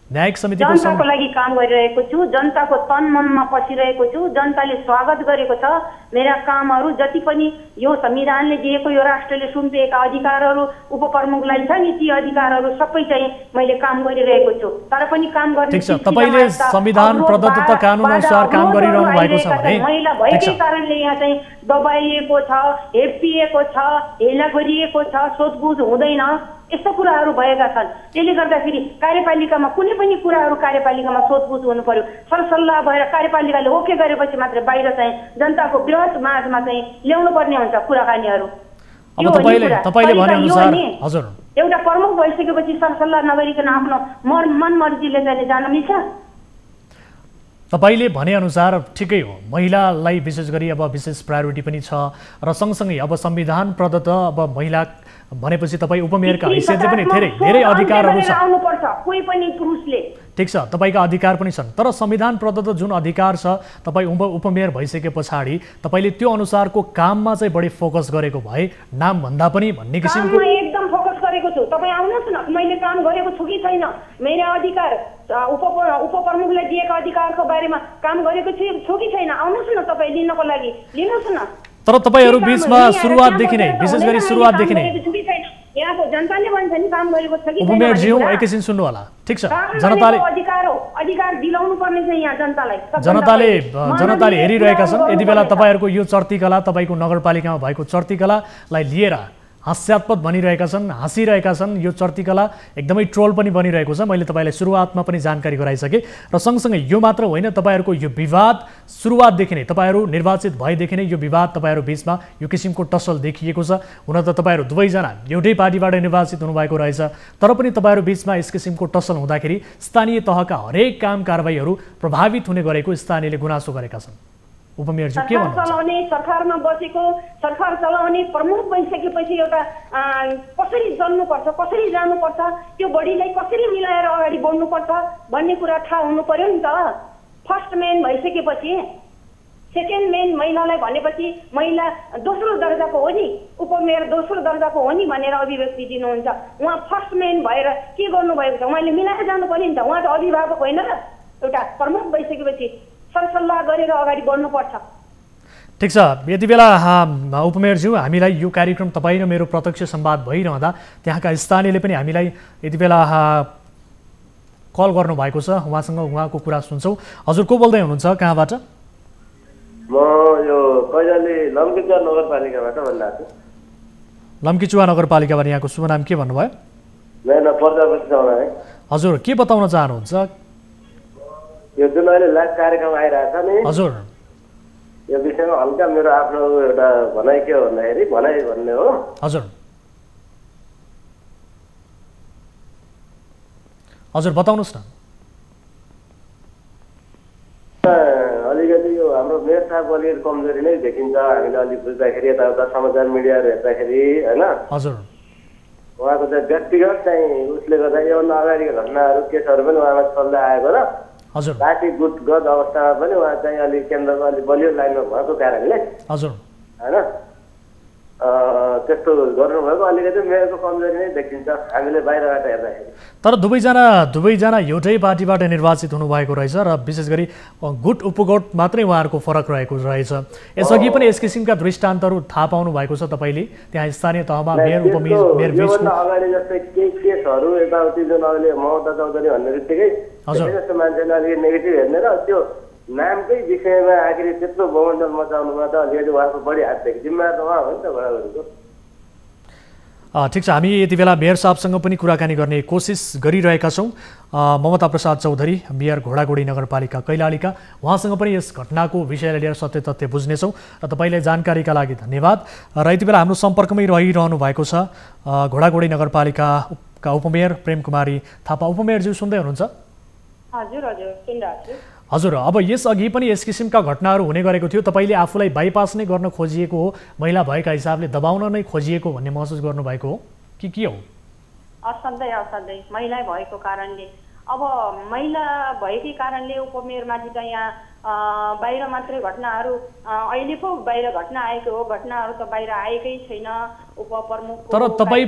न्यायिक समितिको जनताको लागि काम गरिरहेको छु, जनताको तन मनमा पसिरहेको छु, जनताले स्वागत गरेको छ मेरा कामहरू। जति पनि यो संविधानले दिएको, यो राष्ट्रले सुम्पिएका अधिकारहरू उपप्रमुखलाई छ नि, ती अधिकारहरू सबै चाहिँ मैले काम गरिरहेको छु। तर पनि काम गर्ने ठीक छ, तपाईले संविधान प्रदत्त कानुन अनुसार काम गरिरहनु भएको छ भने महिला भएकै कारणले यहाँ चाहिँ दबाइएको छ, हेपिएको छ, हेला गरिएको छ, सोधबुझ हुँदैन, यस्तो कुराहरू भएका छन्। त्यसले गर्दाखेरि कार्यपालिकामा कुनै पनि कुराहरू कार्यपालिकामा सोधबुझ हुनु पर्यो। सरसल्लाह भएर कार्यपालिकाले ओके गरेपछि मात्र बाहिर चाहिँ जनताको बृहत माझमा चाहिँ ल्याउनु पर्ने हुन्छ कुराकानीहरू। अब तपाईले भने अनुसार हजुर, एउटा प्रमुख भइसकेपछि सरसल्लाह नगरिकन आफ्नो मनमर्जीले चाहिँ जान मिल्छ? तपाईले भने अनुसार ठिकै हो, महिलालाई विशेष गरी अब विशेष प्रायोरिटी पनि छ र सँगसँगै अब संविधान प्रदत्त अब महिला भनेपछि तपाईँ उपमेयरका हैसियतले पनि धेरै अधिकारहरू छ। आउनुपर्छ कोही पनि पुरुषले, ठिक छ, तपाईँका अधिकार पनि छन्, तर संविधान प्रदत्त जुन अधिकार छ तपाईँ उपमेयर भइसके पछाडि तपाईँले त्यो अनुसारको काममा चाहिँ बढी फोकस गरेको भए नाम भन्दा पनि भन्ने किसिमको एकदम फोकस गरेको छु। तपाईँ आउनुहोस् न, मैले काम गरेको छु कि छैन, मेरो अधिकार उपप्रमुखलाई दिएका अधिकारको बारेमा काम गरेको छु कि छैन, आउनुहोस् न तपाईँ लिनको लागि, लिनुहोस् न। तर तपाईँहरू बिचमा सुरुवातदेखि नै, विशेष गरी सुरुवातदेखि नै यहाँको जनताले भन्छ नि काम गरेको छ कि छैन। उपमेयरज्यू एकैछिन सुन्नु होला, ठिक छ, जनताले अधिकार दिलाउनु पर्ने छ यहाँ जनतालाई। जनताले हेरिरहेका छन्। यति बेला तपाईँहरूको यो चर्तीकला, तपाईँको नगरपालिकामा भएको चर्तीकलालाई लिएर हास्यास्पद बनिरहेका छन्, हाँसिरहेका छन्। यो चर्तीकला एकदमै ट्रोल पनि बनिरहेको छ। मैले तपाईँलाई सुरुवातमा पनि जानकारी गराइसकेँ र सँगसँगै यो मात्र होइन, तपाईँहरूको यो विवाद सुरुवातदेखि नै, तपाईँहरू निर्वाचित भएदेखि नै यो विवाद तपाईँहरू बिचमा यो किसिमको टसल देखिएको छ। हुन त तपाईँहरू दुवैजना एउटै पार्टीबाट निर्वाचित हुनुभएको रहेछ, तर पनि तपाईँहरू बिचमा यस किसिमको टसल हुँदाखेरि स्थानीय तहका हरेक काम कारबाहीहरू प्रभावित हुने गरेको स्थानीयले गुनासो गरेका छन्। उपमेयरज्यू के भन्नुहुन्छ? सरकारमा बसेको, सरकार चलाउने प्रमुख भइसकेपछि एउटा कसरी चल्नुपर्छ, कसरी जानुपर्छ, त्यो बडीलाई कसरी मिलाएर अगाडि बढ्नुपर्छ भन्ने कुरा थाहा हुनु पर्यो नि त। फर्स्ट मेन भइसकेपछि सेकेन्ड मेन महिलालाई भनेपछि महिला दोस्रो दर्जाको हो नि, उपमेयर दोस्रो दर्जाको हो नि भनेर अभिव्यक्ति दिनुहुन्छ। उहाँ फर्स्ट मेन भएर के गर्नुभएको छ? उहाँले मिलाएर जानु पर्यो नि त। उहाँ त अभिभावक होइन र, एउटा प्रमुख भइसकेपछि सरसल्लाह गरेर अगाडि बढ्नुपर्छ। ठिक छ, यति बेला उपमेयरज्यू हामीलाई यो कार्यक्रम तपाईँ र मेरो प्रत्यक्ष संवाद भइरहँदा त्यहाँका स्थानीयले पनि हामीलाई यति बेला कल गर्नुभएको छ। उहाँसँग उहाँको कुरा सुन्छौँ। हजुर को बोल्दै हुनुहुन्छ, कहाँबाट? म यो कैलाली लम्कीचुवा नगरपालिकाबाट भनिरहेको छु। लम्कीचुवा नगरपालिकाबाट। यहाँको शुभ नाम के भन्नुभयो? मेरो नाम प्रजापति चौना है। हजुर के बताउन चाहनुहुन्छ? यो जुन अहिले लाइभ कार्यक्रम आइरहेछ नि, हजुर यो विषयमा हल्का मेरो आफ्नो एउटा भनाइ के हो भन्दाखेरि, भनाइ भन्ने हो। हजुर हजुर बताउनुहोस् न। अलिकति यो हाम्रो मेयर साहबको अलिकति कमजोरी नै देखिन्छ हामीले अलिक बुझ्दाखेरि, यताउता समाचार मिडियाहरू हेर्दाखेरि होइन। हजुर उहाँको चाहिँ व्यक्तिगत चाहिँ उसले गर्दा योभन्दा अगाडिको घटनाहरू केसहरू पनि उहाँमा चल्दै आएको र हजुर पार्टी गुटगत अवस्थामा पनि उहाँ चाहिँ अलिक केन्द्रमा अलिक बलियो लाइनमा भएको कारणले हजुर होइन त्यस्तो गर्नुभएको अलिकति मेयरको कमजोरी नै देखिन्छ हामीले बाहिरबाट हेर्दाखेरि। तर दुवैजना एउटै पार्टीबाट निर्वाचित हुनुभएको रहेछ र विशेष गरी गुट उपगुट मात्रै उहाँहरूको फरक रहेको रहेछ। यसअघि पनि यस किसिमका दृष्टान्तहरू थाहा पाउनु भएको छ तपाईँले? त्यहाँ स्थानीय तहमा मेयर उपमेयर बिचको अगाडि जस्तै केही केसहरू यताउति जुन अहिले ममता चौधरी भन्ने बित्तिकै जस्तो मान्छेले अलिकति नेगेटिभ हेर्ने र त्यो नामकै विषयमा आखिर त्यत्रो बहुमण्डल मचाउनुमा त अलिकति उहाँको बढी हात देखि जिम्मेवार त उहाँ हो नि त घोडाघोडीको। ठिक छ, हामी यति बेला मेयर साहबसँग पनि कुराकानी गर्ने कोसिस गरिरहेका छौँ। ममता प्रसाद चौधरी, मेयर घोडाघोडी नगरपालिका कैलालीका, उहाँसँग पनि यस घटनाको विषयलाई लिएर सत्य तथ्य बुझ्नेछौँ र तपाईँलाई जानकारीका लागि धन्यवाद। र यति बेला हाम्रो सम्पर्कमै रहिरहनु भएको छ घोडाघोडी नगरपालिकाका उपमेयर प्रेम कुमारी थापा। उपमेयरज्यू सुन्दै हुनुहुन्छ? हजुर हजुर सुनिरहेको छु। हजुर, अब यसअघि पनि यस किसिमका घटनाहरू हुने गरेको थियो, तपाईँले आफूलाई बाइपास नै गर्न खोजिएको हो, महिला भएका हिसाबले दबाउन नै खोजिएको भन्ने महसुस गर्नुभएको हो कि के हो? असाध्यै असाध्यै महिला भएको कारणले, अब महिला भएकै कारणले उपमेयरमाथि त यहाँ बाहिर मात्रै घटनाहरू अहिले पो बाहिर घटना आएको हो, घटनाहरू त बाहिर आएकै छैन। उपप्रमुख तर तपाईँ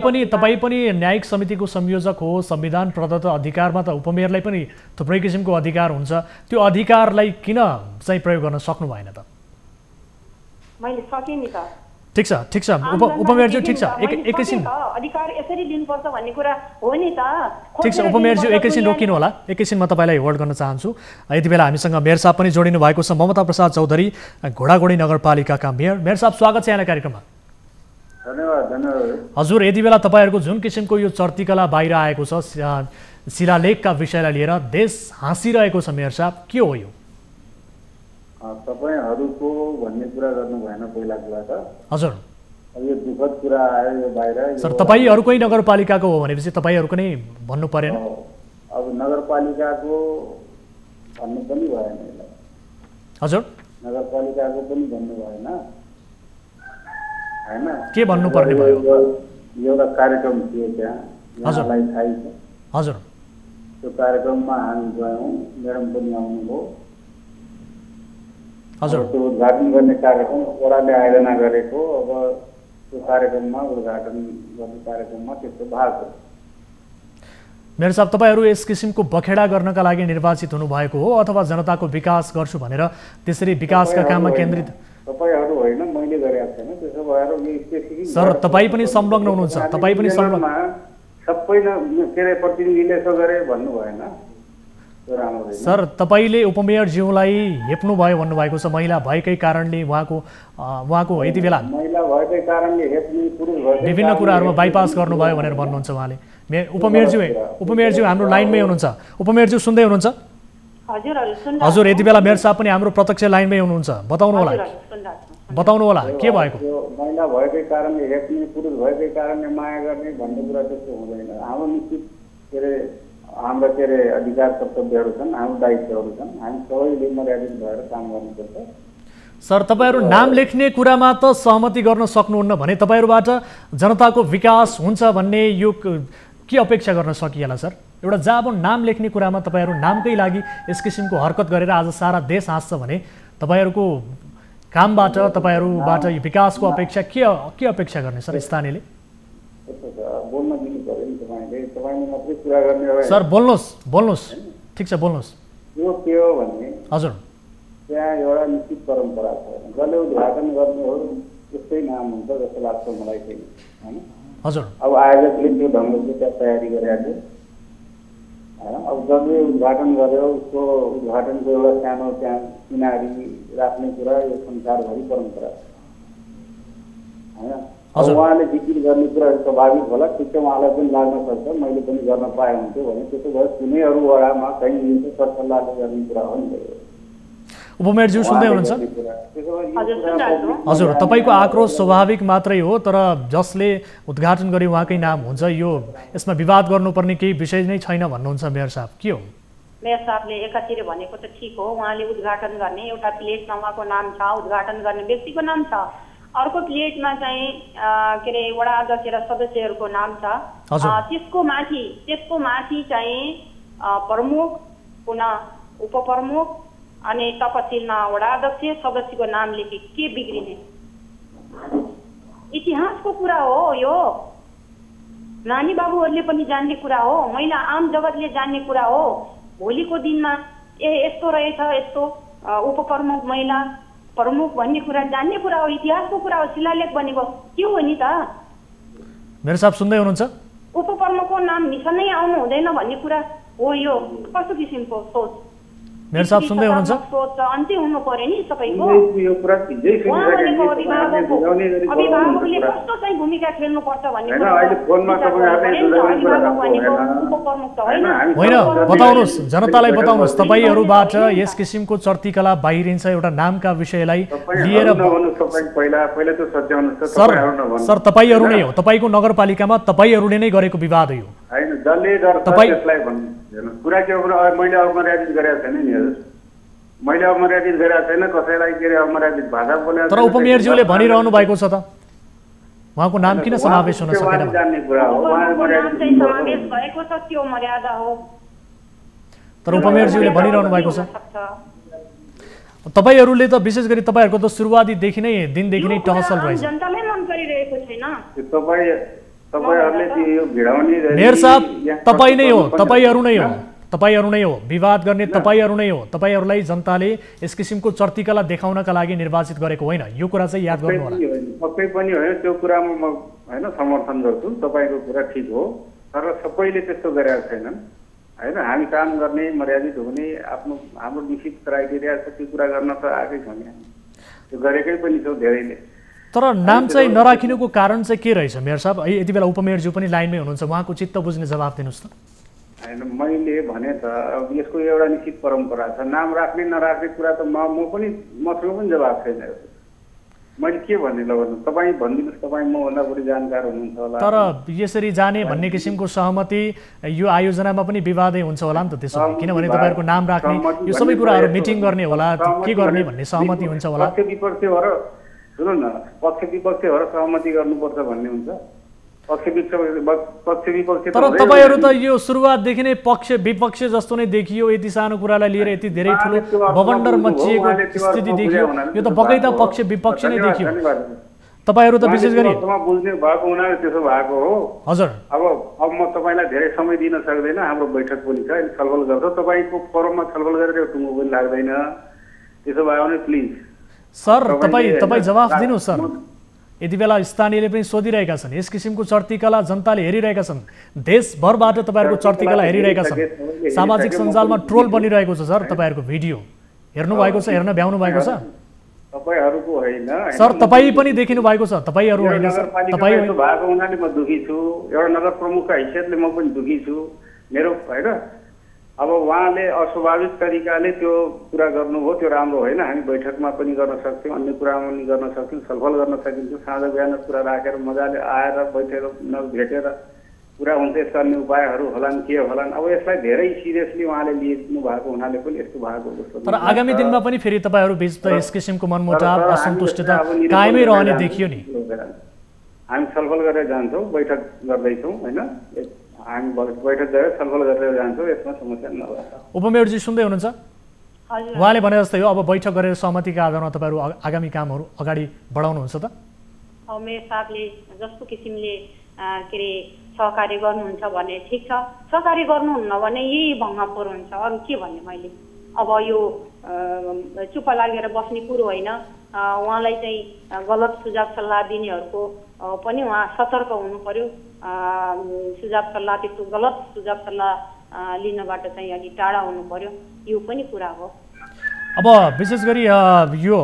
पनि न्यायिक समितिको संयोजक हो, संविधान प्रदत्त अधिकारमा त उपमेयरलाई पनि थुप्रै किसिमको अधिकार हुन्छ, त्यो अधिकारलाई किन चाहिँ प्रयोग गर्न सक्नु भएन त? मैले सकेँ नि त। ठिक छ उपमेयरज्यू, ठिक छ, एकैछिन अधिकार यसरी दिनुपर्छ भन्ने कुरा हो नि त। ठिक छ उपमेयरज्यू, एकैछिन रोकिनु होला, एकैछिन म तपाईँलाई होल्ड गर्न चाहन्छु। यति बेला हामीसँग मेयर साहब पनि जोडिनु भएको छ, ममता प्रसाद चौधरी घोडाघोडी नगरपालिकाका मेयर। मेयर साहब स्वागत छ यहाँलाई कार्यक्रममा। धन्यवाद धन्यवाद। हजुर, यति बेला तपाईँहरूको जुन किसिमको यो चर्तीकला बाहिर आएको छ शिलालेखका विषयलाई लिएर देश हाँसिरहेको छ, मेयर साहब के हो यो? तपाईहरुको भन्ने कुरा गर्नु भएन पहिला कुरा त। हजुर, अब यो दुःखद कुरा आयो यो बाहिर। सर तपाईहरुकै नगरपालिकाको हो भनेपछि तपाईहरुको नै भन्नु परेन? अब नगरपालिकाको भन्नु पनि भएन यसलाई। हजुर, नगरपालिकाको पनि भन्नु भएन हैन? के भन्नु पर्ने भयो? एउटा कार्यक्रम थियो त्यहाँ, यहाँलाई थाहै छ। हजुर, त्यो कार्यक्रममा हामी गयौँ, म्याडम पनि आउनुभयो। हजुर त्यो उद्घाटन गर्ने कार्यक्रम वडाले आयोजना गरेको, अब त्यो कार्यक्रममा उद्घाटन गर्ने कार्यक्रममा त्यस्तो भएको। मेयर साहब, तपाईहरू यस किसिमको बखेडा गर्नका लागि निर्वाचित हुनुभएको हो अथवा जनताको विकास गर्छु भनेर त्यसरी विकासका काममा केन्द्रित? तपाईहरू होइन, मैले गरेको छैन। त्यसो भएर यो स्पेसिफिक सर तपाईँ पनि संलग्न हुनुहुन्छ, तपाईँ पनि संलग्न। सबै के अरे प्रतिनिधिले यसो गरे भन्नु भएन, त्यो राम्रो होइन। सर तपाईँले उपमेयरज्यूलाई हेप्नुभयो भन्नुभएको छ, महिला भएकै कारणले उहाँको यति बेला महिला भएकै कारणले हेप्ने, पुरुष भएकै विभिन्न कुराहरूमा बाइपास गर्नुभयो भनेर भन्नुहुन्छ उहाँले। उपमेयरज्यू हाम्रो लाइनमै हुनुहुन्छ। उपमेयरज्यू सुन्दै हुनुहुन्छ? हजुर, यति बेला मेयर साहब पनि हाम्रो प्रत्यक्ष लाइनमै हुनुहुन्छ। बताउनु होला के भएको? महिला भएकै कारणले हेप्ने, पुरुष भएकै कारणले माया गर्ने भन्ने कुरा त्यस्तो हुँदैन। हाम्रो निश्चित के अरे हाम्रा के अरे अधिकार कर्तव्यहरू छन्, हाम्रो दायित्वहरू छन्। हामी सबैले मर्यादित भएर काम गर्नुपर्छ। सर तपाईहरू नाम लेख्ने कुरामा त सहमति गर्न सक्नुहुन्न भने तपाईहरूबाट जनताको विकास हुन्छ भन्ने यो के अपेक्षा गर्न सकिएला सर? एउटा जब नाम लेख्ने कुरामा तपाईहरू नामकै लागि यस किसिमको हरकत गरेर आज सारा देश हाँस्छ भने तपाईँहरूको कामबाट तपाईँहरूबाट विकासको अपेक्षा के अपेक्षा गर्ने सर स्थानीयले? बोल्न दिनु पर्यो नि तपाईँले, तपाईँले मात्रै कुरा गर्ने हो। सर बोल्नुहोस्, ठिक छ बोल्नुहोस्। यो के हो भने हजुर त्यहाँ एउटा निश्चित परम्परा छ, जसले उद्घाटन गर्ने हो त्यस्तै नाम हुन्छ जस्तो लाग्छ मलाई चाहिँ, होइन? हजुर अब आयोजकले त्यो ढङ्गले त्यहाँ तयारी गरेको होइन। अब जसले उद्घाटन गर्यो उसको उद्घाटनको एउटा सानो त्यहाँ किनारी राख्ने कुरा यो संसारभरि परम्परा छ, होइन? अब उहाँले बिक्री गर्ने कुरा स्वाभाविक होला, ठिक छ, उहाँलाई पनि लाग्न सक्छ, मैले पनि गर्न पाएँ हुन्थ्यो भने। त्यसो भए कुनै अरू वडामा कहीँ मिल्छ सरसल्लाहले गर्ने कुरा हो नि। उपमेयरज्यू सुन्दै हुनुहुन्छ? हजुर, तपाईँको आक्रोश स्वाभाविक मात्रै हो, तर जसले उद्घाटन गरे उहाँकै नाम हुन्छ, यो यसमा विवाद गर्नुपर्ने केही विषय नै छैन भन्नुहुन्छ मेयर साहब, के हो? मेयर साहबले एकातिर भनेको त ठिक हो, उहाँले उद्घाटन गर्ने एउटा प्लेटमा उहाँको नाम छ, उद्घाटन गर्ने व्यक्तिको नाम छ, अर्को प्लेटमा चाहिँ के अरे वडा अध्यक्ष र सदस्यहरूको नाम छ। त्यसको माथि चाहिँ प्रमुख, पुनः उपप्रमुख अनि तपसिलमा वडा अध्यक्ष सदस्यको नाम लेखे के बिग्रिने? इतिहासको कुरा हो यो, नानी बाबुहरूले पनि जान्ने कुरा हो, महिला आम जगतले जान्ने कुरा हो। भोलिको दिनमा यस्तो रहेछ, यस्तो उपप्रमुख महिला प्रमुख भन्ने कुरा जान्ने कुरा हो, इतिहासको कुरा हो, शिलालेख बनेको के हो नि त? मेयर साहब सुन्दै हुनुहुन्छ? उपप्रमुखको नाम निशानै आउनु हुँदैन भन्ने कुरा हो। यो कस्तो किसिमको सोच? मेयर साहब सुन्दै हुनुहुन्छ? सोच अन्त्य हुनु पर्यो नि सबैको। यो कुरा हिजै अभिभावकले कस्तो चाहिँ भूमिका खेल्नुपर्छ भन्ने होइन। अहिले फोनमा होइन, बताउनुहोस्, जनतालाई बताउनुहोस्, तपाईँहरूबाट यस किसिमको चर्तीकला बाहिरिन्छ एउटा नामका विषयलाई लिएर। सर तपाईँहरू नै हो, तपाईँको नगरपालिकामा तपाईँहरूले नै गरेको विवाद हो यो। होइन, जसले गर्छ त्यसलाई भन्नु कुरा के हो? मैले अमर्यादित गरेको छैन नि हजुर, मैले अमर्यादित गरेको छैन कसैलाई के अरे अमर्यादित भाषा बोले। तर उपमेयरज्यूले भनिरहनु भएको छ त, उहाँको नाम किन समावेश हुन सकेन? जान्ने कुरा हो, समावेश भएको छ, त्यो मर्यादा हो। तर उपमेयरज्यूले भनिरहनु भएको छ। तपाईँहरूले त विशेष गरी तपाईँहरूको त सुरुवातीदेखि नै दिनदेखि नै टहसल रहेछ। जनतालाई मन परिरहेको छैन। मेयर साहब तपाईँ नै हो, तपाईँहरू नै हो, विवाद गर्ने तपाईँहरू नै हो। तपाईँहरूलाई जनताले यस किसिमको चर्तीकला देखाउनका लागि निर्वाचित गरेको होइन, यो कुरा चाहिँ याद गर्नु होला। पक्कै पनि होइन, त्यो कुरामा म होइन समर्थन गर्छु, तपाईँको कुरा ठिक हो, तर सबैले त्यस्तो गरेका छैनन्, होइन? हामी काम गर्ने, मर्यादित हुने, हाम्रो निश्चित क्राइटेरिया छ, त्यो कुरा गर्न त आएकै छौँ नि, त्यो गरेकै पनि छौँ धेरैले। तर नाम चाहिँ नराखिनुको कारण चाहिँ के रहेछ मेयर साहब? यति बेला उपमेयरज्यू पनि लाइनमै हुनुहुन्छ, उहाँको चित्त बुझ्ने जवाब दिनुहोस् त। होइन, मैले भने त अब यसको एउटा निश्चित परम्परा छ, नाम राख्ने नराख्ने कुरा त मसँग पनि जवाब छैन। मैले के भन्ने ल भन्नु, तपाईँ भनिदिनुहोस्, तपाईँ मभन्दा बढी जानकार हुनुहुन्छ होला। तर यसरी जाने भन्ने किसिमको सहमति यो आयोजनामा पनि विवादै हुन्छ होला नि त त्यसो, किनभने तपाईँहरूको नाम राख्ने यो सबै कुराहरू मिटिङ गर्ने होला, के गर्ने भन्ने सहमति हुन्छ होला। पक्ष विपक्ष भएर सुन्नु न, पक्ष विपक्ष भएर सहमति गर्नुपर्छ भन्ने हुन्छ। पक्ष विपक्ष तर तपाईहरु त यो सुरुवातदेखि नै पक्ष विपक्ष जस्तो नै देखियो। यति सानो कुरालाई लिएर यति धेरै ठुलो बवण्डर मचिएको स्थिति देखियो। यो त बगैँचा पक्ष विपक्ष नै देखियो। तपाईहरु त विशेष गरी बुझ्ने भएको हुनाले त्यसो भएको हो। हजुर अब म तपाईलाई धेरै समय दिन सक्दैन। हाम्रो बैठक पनि छ, अहिले छलफल गर्छौँ। तपाईको फोरममा छलफल गरेर टुङ्गो पनि लाग्दैन। त्यसो भयो भने प्लिज सर तपाई जवाफ दिनु सर। यति बेला स्थानीयले पनि सोधिरहेका छन्, यस किसिमको चर्तीकला जनताले हेरिरहेका छन्। देशभरबाट तपाईहरुको चर्तीकला हेरिरहेका छन्। सामाजिक सञ्जालमा ट्रोल बनिरहेको छ सर। तपाईहरुको भिडियो हेर्नु भएको छ, हेर्न भ्याउनु भएको छ तपाईहरुको हैन सर। तपाई पनि देखिनु भएको छ, तपाईहरु हैन सर। तपाई भएको हुनाले म दुखी छु। एउटा नगर प्रमुखका हैसियतले म पनि दुखी छु। मेरो हैन अब उहाँले अस्वाभाविक तरिकाले त्यो कुरा गर्नुभयो, त्यो राम्रो होइन। हामी बैठकमा पनि गर्न सक्छौँ, अन्य कुरामा पनि गर्न सक्छौँ, छलफल गर्न सकिन्छ। साँझ बिहान कुरा राखेर मजाले आएर बैठेर भेटेर कुरा हुन्छ। यसका अन्य उपायहरू होलान्, के होलान्। अब यसलाई धेरै सिरियसली उहाँले लिनु भएको हुनाले पनि यस्तो भएको जस्तो। तर आगामी दिनमा पनि फेरि तपाईहरु बीच त यस किसिमको मनमुटाव असन्तुष्टता कायमै रहने देखियो नि। हामी छलफल गरेर जान्छौँ, बैठक गर्दैछौँ हैन। हामी बैठक गरेर छलफल गरेर जान्छौँ, यसमा समस्या नहोला। उपमेयरजी सुन्दै हुनुहुन्छ? उहाँले भने जस्तै हो, अब बैठक गरेर सहमतिका आधारमा तपाईहरु आगामी कामहरू अगाडि बढाउनुहुन्छ त? मेयर साहबले जस्तो किसिमले के रे सहकार्य गर्नुहुन्छ भने ठिक छ। सहकार्य गर्नुहुन्न भने यही भङ्गापोर हुन्छ। अरू के भन्ने मैले। अब यो चुप लागेर बस्ने कुरो होइन। उहाँलाई चाहिँ गलत सुझाव सल्लाह दिनेहरूको पनि उहाँ सतर्क हुनु पर्यो। सुझाव सल्लाह त्यस्तो गलत सुझाव सल्लाह लिनबाट चाहिँ अलि टाढा हुनु पर्यो। यो पनि कुरा हो। अब विशेष गरी यो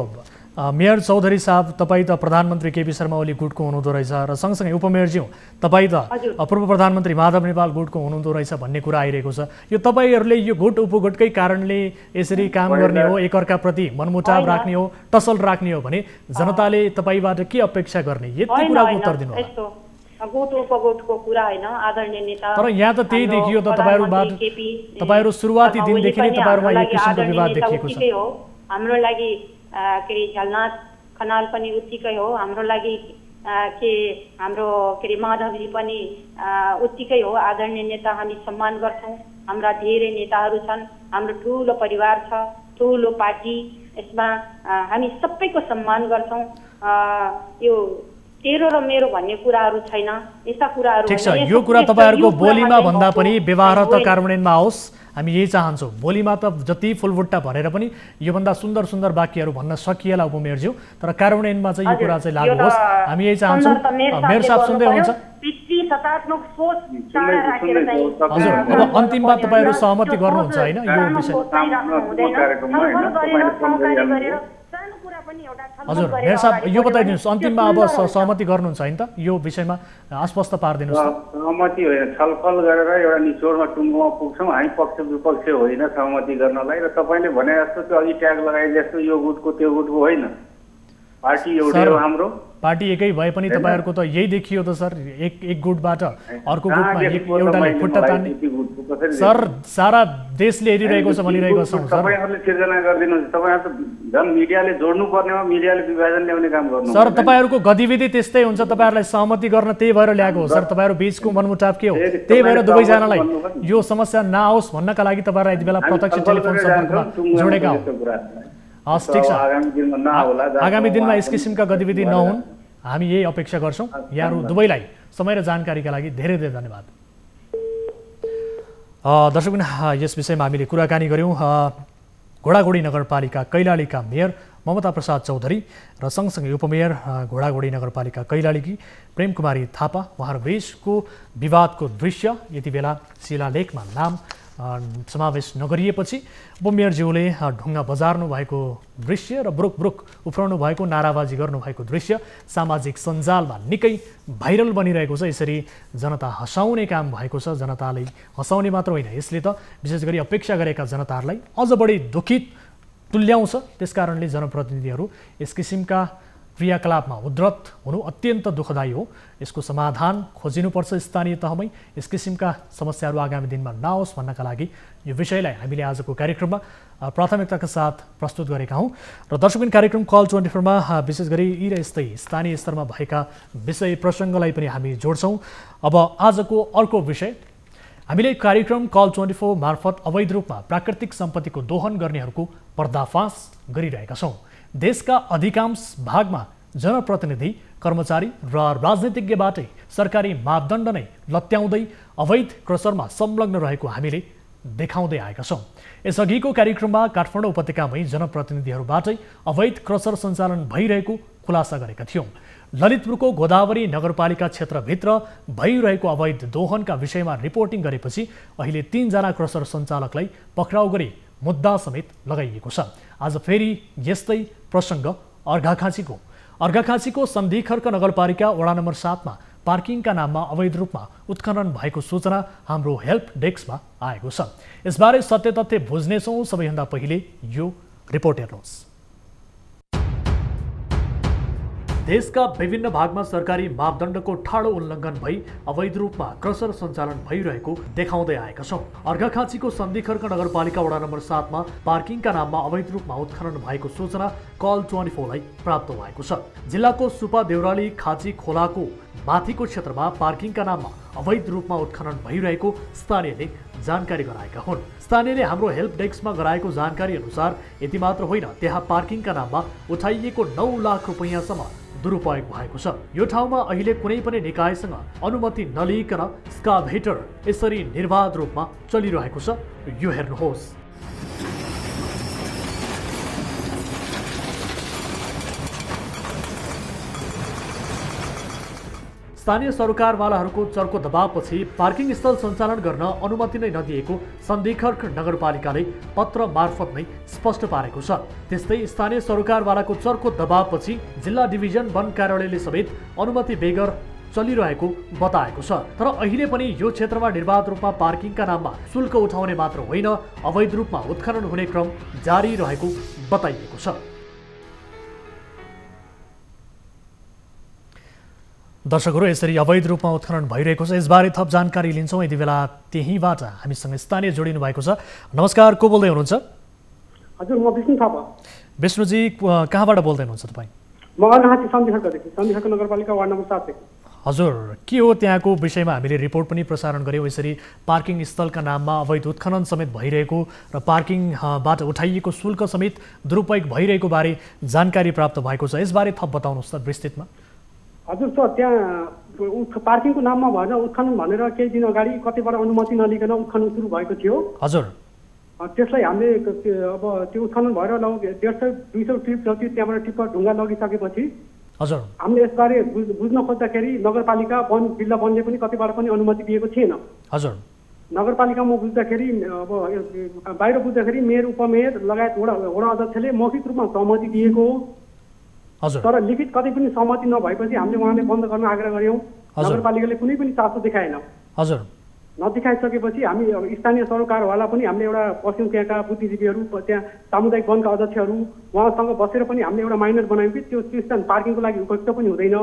मेयर चौधरी साहब, तपाईँ त प्रधानमन्त्री केपी शर्मा ओली गुटको हुनुहुँदो रहेछ र सँगसँगै उपमेयरज्यू तपाईँ त पूर्व प्रधानमन्त्री माधव नेपाल गुटको हुनुहुँदो रहेछ भन्ने कुरा आइरहेको छ। यो तपाईँहरूले यो गुट उपगुटकै कारणले यसरी काम गर्ने हो, एकअर्काप्रति मनमुटाव राख्ने हो, टसल राख्ने हो भने जनताले तपाईँबाट के अपेक्षा गर्ने? यति कुराको उत्तर दिनु। गुट उपगुटको कुरा होइन, आदरणीय नेता। तर यहाँ त त्यही देखियो त तपाईँहरू सुरुवाती दिनदेखि नै तपाईँहरूमा यो किसिमको विवाद देखिएको छ। हाम्रो लागि के रे झलनाथ खनाल पनि उत्तिकै हो। हाम्रो लागि हाम्रो के रे माधवजी पनि उत्तिकै हो। आदरणीय नेता हामी सम्मान गर्छौँ। हाम्रा धेरै नेताहरू छन्। हाम्रो ठुलो परिवार छ, ठुलो पार्टी। यसमा हामी सबैको सम्मान गर्छौँ। यो तेरो र मेरो भन्ने कुराहरू छैन। यस्ता कुराहरू ठिक छ। यो कुरा तपाईँहरूको बोलीमा भन्दा पनि व्यवहार त कार्यान्वयनमा आओस्, हामी यही चाहन्छौँ। बोलीमा त जति फुलबुट्टा भरेर पनि योभन्दा सुन्दर सुन्दर वाक्यहरू भन्न सकिएला उपमेयरज्यू, तर कार्यान्वयनमा चाहिँ यो कुरा चाहिँ लागू होस्, हामी यही चाहन्छौँ। मेयर साहब सुन्दै हुनुहुन्छ? हजुर, अब अन्तिममा तपाईँहरू सहमति गर्नुहुन्छ होइन यो विषय? हजुर मेयर साहब, यो बताइदिनुहोस्, अन्तिममा अब सहमति गर्नुहुन्छ होइन त यो विषयमा? आश्वस्त पारिदिनुहोस् त। सहमति होइन, छलफल गरेर एउटा निचोडमा टुङ्गोमा पुग्छौँ। हामी पक्ष विपक्ष होइन सहमति गर्नलाई। र तपाईँले भने जस्तो त्यो अघि ट्याग लगाए जस्तो यो गुटको त्यो गुटको होइन, पार्टी एउटै हो हाम्रो। पार्टी एकै भए पनि तपाईँहरूको त यही देखियो त सर। एक गुटबाट अर्को गुटमा एउटाले खुट्टा तान्ने। सर सारा देशले हेरिरहेको छ भनिरहेको छौँ सर। तपाईँहरूले सिर्जना गरिदिनुहुन्छ। तपाईँहरू त झन् मिडियाले जोड्नु पर्नेमा मिडियाले विभाजन ल्याउने काम गर्नु। सर तपाईँहरूको गतिविधि त्यस्तै हुन्छ। तपाईँहरूलाई सहमति गर्न त्यही भएर ल्याएको हो सर। तपाईँहरू बिचको मनमुटाव के हो? त्यही भएर दुवैजनालाई यो समस्या नआओस् भन्नका लागि तपाईँहरूलाई यति बेला प्रत्यक्ष टेलिफोन सम्पर्कमा जोडेका हो। हस् ठिक छ। आगामी दिनमा यस किसिमका गतिविधि नहुन्, हामी यही अपेक्षा गर्छौँ। यहाँहरू दुवैलाई समय र जानकारीका लागि धेरै धेरै धन्यवाद। दर्शकबिन, यस विषयमा हामीले कुराकानी गऱ्यौँ घोडागोडी नगरपालिका कैलालीका मेयर ममता प्रसाद चौधरी र सँगसँगै उपमेयर घोडागोडी नगरपालिका कैलालीकी प्रेम कुमारी थापा। उहाँहरू बीचको विवादको दृश्य यति बेला शिलालेखमा नाम समावेश नगरिएपछि उपमेयरज्यूले ढुङ्गा बजार्नु भएको दृश्य र ब्रुक ब्रुक उफ्राउनु भएको, नाराबाजी गर्नुभएको दृश्य सामाजिक सञ्जालमा निकै भाइरल बनिरहेको छ। यसरी जनता हँसाउने काम भएको छ। जनताले हँसाउने मात्र होइन, यसले त विशेष गरी अपेक्षा गरेका जनताहरूलाई अझ बढी दुखित तुल्याउँछ। त्यसकारणले जनप्रतिनिधिहरू यस किसिमका क्रियाकलापमा उद्धृत हुनु अत्यन्त दुःखदायी हो। यसको समाधान खोजिनुपर्छ स्थानीय तहमै। यस किसिमका समस्याहरू आगामी दिनमा नआओस् भन्नका लागि यो विषयलाई हामीले आजको कार्यक्रममा प्राथमिकताका साथ प्रस्तुत गरेका हौँ। र दर्शकबिन कार्यक्रम कल 24मा विशेष गरी यी र यस्तै स्थानीय स्तरमा भएका विषय प्रसङ्गलाई पनि हामी जोड्छौँ। अब आजको अर्को विषय, हामीले कार्यक्रम कल 24 मार्फत अवैध रूपमा प्राकृतिक सम्पत्तिको दोहन गर्नेहरूको पर्दाफास गरिरहेका छौँ। देशका अधिकांश भागमा जनप्रतिनिधि, कर्मचारी र राजनीतिज्ञबाटै सरकारी मापदण्ड नै लत्याउँदै अवैध क्रसरमा संलग्न रहेको हामीले देखाउँदै आएका छौँ। यसअघिको कार्यक्रममा काठमाडौँ उपत्यकामै जनप्रतिनिधिहरूबाटै अवैध क्रसर सञ्चालन भइरहेको खुलासा गरेका थियौँ। ललितपुरको गोदावरी नगरपालिका क्षेत्रभित्र भइरहेको अवैध दोहनका विषयमा रिपोर्टिङ गरेपछि अहिले 3 जना क्रसर सञ्चालकलाई पक्राउ गरी मुद्दा समेत लगाइएको छ। आज फेरि यस्तै प्रसङ्ग अर्घाखाँचीको सन्धिखर्क नगरपालिका वडा नम्बर 7 मा पार्किङका नाममा अवैध रूपमा उत्खनन भएको सूचना हाम्रो हेल्प डेस्कमा आएको छ। यसबारे सत्य तथ्य बुझ्नेछौँ। सबैभन्दा पहिले यो रिपोर्ट हेर्नुहोस्। देशका विभिन्न भागमा सरकारी मापदण्डको ठाडो उल्लङ्घन भई अवैध रूपमा क्रसर सञ्चालन भइरहेको देखाउँदै आएका छौँ। अर्घाखाँचीको सन्धिखर्क नगरपालिका वडा नम्बर 7 मा पार्किङका नाममा अवैध रूपमा उत्खनन भएको सूचना कल 24 लाई प्राप्त भएको छ। जिल्लाको सुपा देउराली खाँची खोलाको माथिको क्षेत्रमा पार्किङका नाममा अवैध रूपमा उत्खनन भइरहेको स्थानीयले जानकारी गराएका हुन्। स्थानीयले हाम्रो हेल्प डेस्कमा गराएको जानकारी अनुसार यति मात्र होइन, त्यहाँ पार्किङका नाममा उठाइएको 9 लाख रुपैयाँसम्म दुरुपयोग भएको छ। यो ठाउँमा अहिले कुनै पनि निकायसँग अनुमति नलिइकन स्काभेटर यसरी निर्बाध रूपमा चलिरहेको छ। यो हेर्नुहोस्। स्थानीय सरकारवालाहरूको चर्को दबावपछि पार्किङ स्थल सञ्चालन गर्न अनुमति नै नदिएको सन्धिखर्क नगरपालिकाले पत्र मार्फत नै स्पष्ट पारेको छ। त्यस्तै स्थानीय सरकारवालाको चर्को दबावपछि जिल्ला डिभिजन वन कार्यालयले समेत अनुमति बेगर चलिरहेको बताएको छ। तर अहिले पनि यो क्षेत्रमा निर्बाध रूपमा पार्किङका नाममा शुल्क उठाउने मात्र होइन, अवैध रूपमा उत्खनन हुने क्रम जारी रहेको बताइएको छ। दर्शकहरू, यसरी अवैध रूपमा उत्खनन भइरहेको छ। यसबारे थप जानकारी लिन्छौँ। यति बेला त्यहीँबाट हामीसँग स्थानीय जोडिनु भएको छ। नमस्कार, को बोल्दै हुनुहुन्छ? हजुर, म विष्णु थापा। विष्णुजी, कहाँबाट बोल्दै हुनुहुन्छ तपाईँ? म अर्घाखाँची सन्धिखर्कदेखि, सन्धिखर्क नगरपालिका वार्ड नम्बर 7 देखि। हजुर, के हो त्यहाँको विषयमा हामीले रिपोर्ट पनि प्रसारण गर्यौँ। यसरी पार्किङ स्थलका नाममा अवैध उत्खनन समेत भइरहेको र पार्किङबाट उठाइएको शुल्क समेत दुरुपयोग भइरहेको बारे जानकारी प्राप्त भएको छ। यसबारे थप बताउनुहोस् त विस्तृतमा। हजुर सर, त्यहाँ पार्किङको नाममा भएर उत्खनन भनेर केही दिन अगाडि कतैबाट अनुमति नलिकन उत्खनन सुरु भएको थियो। हजुर, त्यसलाई हामीले अब त्यो उत्खनन भएर 150-200 ट्रिप जति त्यहाँबाट टिप्पर ढुङ्गा लगिसकेपछि हजुर, हामीले यसबारे बुझ्न खोज्दाखेरि नगरपालिका वन जिल्ला वनले पनि कतैबाट पनि अनुमति दिएको थिएन। हजुर, नगरपालिकामा बुझ्दाखेरि अब बाहिर बुझ्दाखेरि मेयर, उपमेयर लगायत वडा अध्यक्षले मौखिक रूपमा सहमति दिएको हो। तर लिखित कतै पनि सहमति नभएपछि हामीले उहाँले बन्द गर्न आग्रह गर्यौँ। नगरपालिकाले कुनै पनि चासो देखाएन। हजुर, नदेखाइसकेपछि हामी स्थानीय सरकारवाला पनि हामीले एउटा पस्यौँ। त्यहाँका बुद्धिजीवीहरू, त्यहाँ सामुदायिक वनका अध्यक्षहरू, उहाँसँग बसेर पनि हामीले एउटा माइनर बनायौँ कि त्यो स्थान पार्किङको लागि उपयुक्त पनि हुँदैन।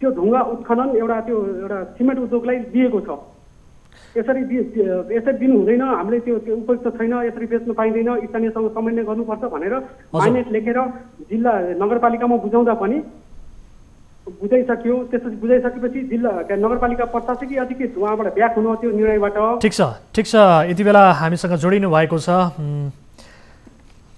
त्यो ढुङ्गा उत्खनन एउटा सिमेन्ट उद्योगलाई दिएको छ। यसरी दिनु हुँदैन, हामीले त्यो उपयुक्त छैन, यसरी बेच्न पाइँदैन, स्थानीयसँग समन्वय गर्नुपर्छ भनेर माइनेट लेखेर जिल्ला नगरपालिकामा बुझाउँदा पनि बुझाइसक्यो। त्यसपछि बुझाइसकेपछि जिल्ला नगरपालिका प्रशासकीय अधिकृत उहाँबाट ब्याक हुनु त्यो निर्णयबाट। ठिक छ। यति बेला हामीसँग जोडिनु भएको छ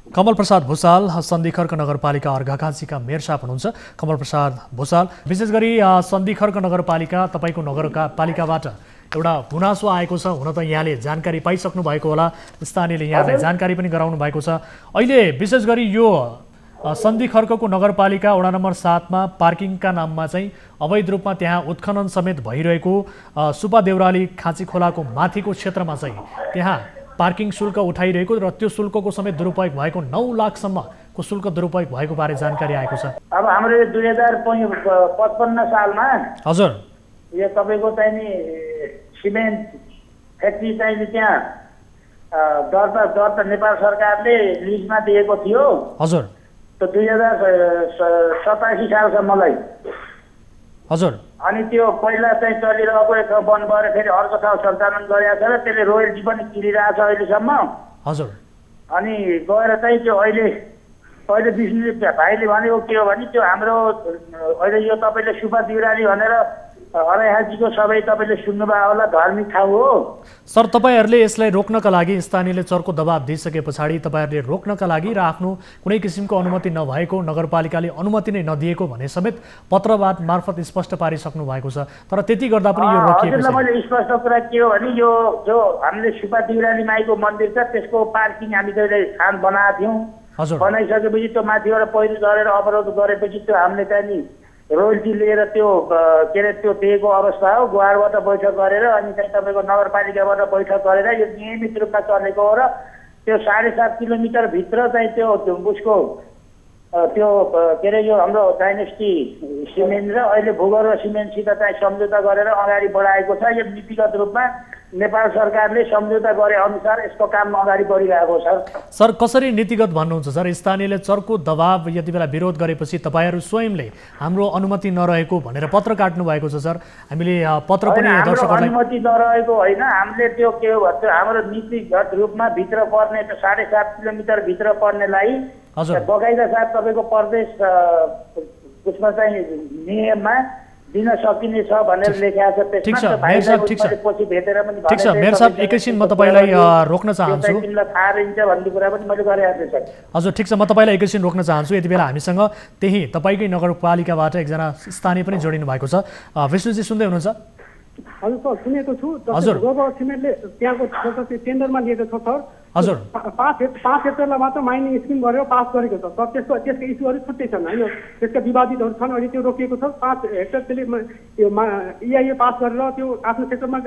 कमल प्रसाद भुसाल, सन्धिखर्क नगरपालिका अर्घाखाँचीका मेयर साहब हुनुहुन्छ। कमल प्रसाद भुसाल, विशेष गरी सन्धिखर्क नगरपालिका तपाईँको नगरपालिकाबाट एउटा गुनासो आएको छ। हुन त यहाँले जानकारी पाइसक्नु भएको होला, स्थानीयले यहाँलाई जानकारी पनि गराउनु भएको छ। अहिले विशेष गरी यो सन्धिखर्कको नगरपालिका वडा नम्बर 7 मा पार्किङका नाममा चाहिँ अवैध रूपमा त्यहाँ उत्खनन समेत भइरहेको सुपा देउराली खाँची खोलाको माथिको क्षेत्रमा चाहिँ त्यहाँ पार्किङ शुल्क उठाइरहेको र त्यो शुल्कको समेत दुरुपयोग भएको 9 लाखसम्मको शुल्क दुरुपयोग भएको बारे जानकारी आएको छ। अब हाम्रो 2055 सालमा हजुर, यो तपाईँको चाहिँ नि सिमेन्ट फ्याक्ट्री चाहिँ त्यहाँ दर्ता नेपाल सरकारले लिजमा दिएको थियो। हजुर, त्यो 2087 सालसम्मलाई। हजुर। अनि त्यो पहिला चाहिँ चलिरहेको एक ठाउँ बन्द भएर फेरि अर्को ठाउँ सञ्चालन गरेको छ र त्यसले रोयल्टी पनि तिरिरहेको छ अहिलेसम्म। हजुर। अनि गएर चाहिँ त्यो अहिले विष्णु भाइले भनेको के हो भने त्यो हाम्रो अहिले यो तपाईँले सुब्बा दिउराली भनेर अराइहाजीको सबै तपाईँले सुन्नुभयो होला, धार्मिक ठाउँ हो। सर, तपाईँहरूले यसलाई रोक्नका लागि स्थानीयले चर्को दबाब दिइसके पछाडि तपाईँहरूले रोक्नका लागि र आफ्नो कुनै किसिमको अनुमति नभएको, नगरपालिकाले अनुमति नै नदिएको भने समेत पत्रवाद मार्फत स्पष्ट पारिसक्नु भएको छ, तर त्यति गर्दा पनि यो रोकिएको छ। मैले स्पष्ट कुरा के हो भने यो जो हामीले सुब्बा दिउराली माईको मन्दिर छ त्यसको पार्किङ हामी जहिले स्थान बनाएको थियौँ। बनाइसकेपछि त्यो माथिबाट पहिरो झरेर अवरोध गरेपछि त्यो हामीले चाहिँ नि रोयल्टी लिएर त्यो के अरे त्यो दिएको अवस्था हो। गुहारबाट बैठक गरेर अनि चाहिँ तपाईँको नगरपालिकाबाट बैठक गरेर यो नियमित रूपमा चलेको हो र त्यो 7.5 किलोमिटरभित्र चाहिँ त्यो उसको त्यो के अरे यो हाम्रो डाइनेस्टी सिमेन्ट र अहिले भूगर्भ सिमेन्टसित चाहिँ सम्झौता गरेर अगाडि बढाएको छ। यो नीतिगत रूपमा नेपाल सरकारले सम्झौता गरे अनुसार यसको काम अगाडि बढिरहेको छ। सर, कसरी नीतिगत भन्नुहुन्छ सर? स्थानीयले चर्को दबाब यति बेला विरोध गरेपछि तपाईँहरू स्वयंले हाम्रो अनुमति नरहेको भनेर पत्र काट्नु भएको छ सर। हामीले पत्र पनि दर्शकहरूलाई अनुमति नरहेको होइन, हामीले त्यो के हो भन्छ हाम्रो नीतिगत रूपमा भित्र पर्ने 7.5 किलोमिटर भित्र पर्नेलाई बकाइदा साथ तपाईँको प्रदेश उसमा चाहिँ नियममा दिन सकिने छ भनेर लेखेको छ। ठिक छ मेयर साहब, ठिक छ, ठिक छ मेयर साहब, एकैछिन म तपाईँलाई रोक्न चाहन्छु। थाहा रहन्छ भन्ने कुरा पनि मैले गरेको छु। हजुर, ठिक छ, म तपाईँलाई एकैछिन रोक्न चाहन्छु। यति बेला हामीसँग त्यही तपाईँकै नगरपालिकाबाट एकजना स्थानीय पनि जोडिनु भएको छ। विष्णुजी सुन्दै हुनुहुन्छ? हजुर सर, सुनेको छु। हजुर। गोबर सिमेन्टले त्यहाँको टेन्डरमा लिएको छ सर। हजुर। 5 हेक्टरलाई मात्र माइनिङ स्किम गरेर पास गरेको छ सर। त्यसको इस्युहरू छुट्टै छन् होइन, त्यसका विवादितहरू छन्। अहिले त्यो रोकिएको छ। 5 हेक्टर त्यसले यो EIA पास गरेर त्यो आफ्नो सेक्टरमा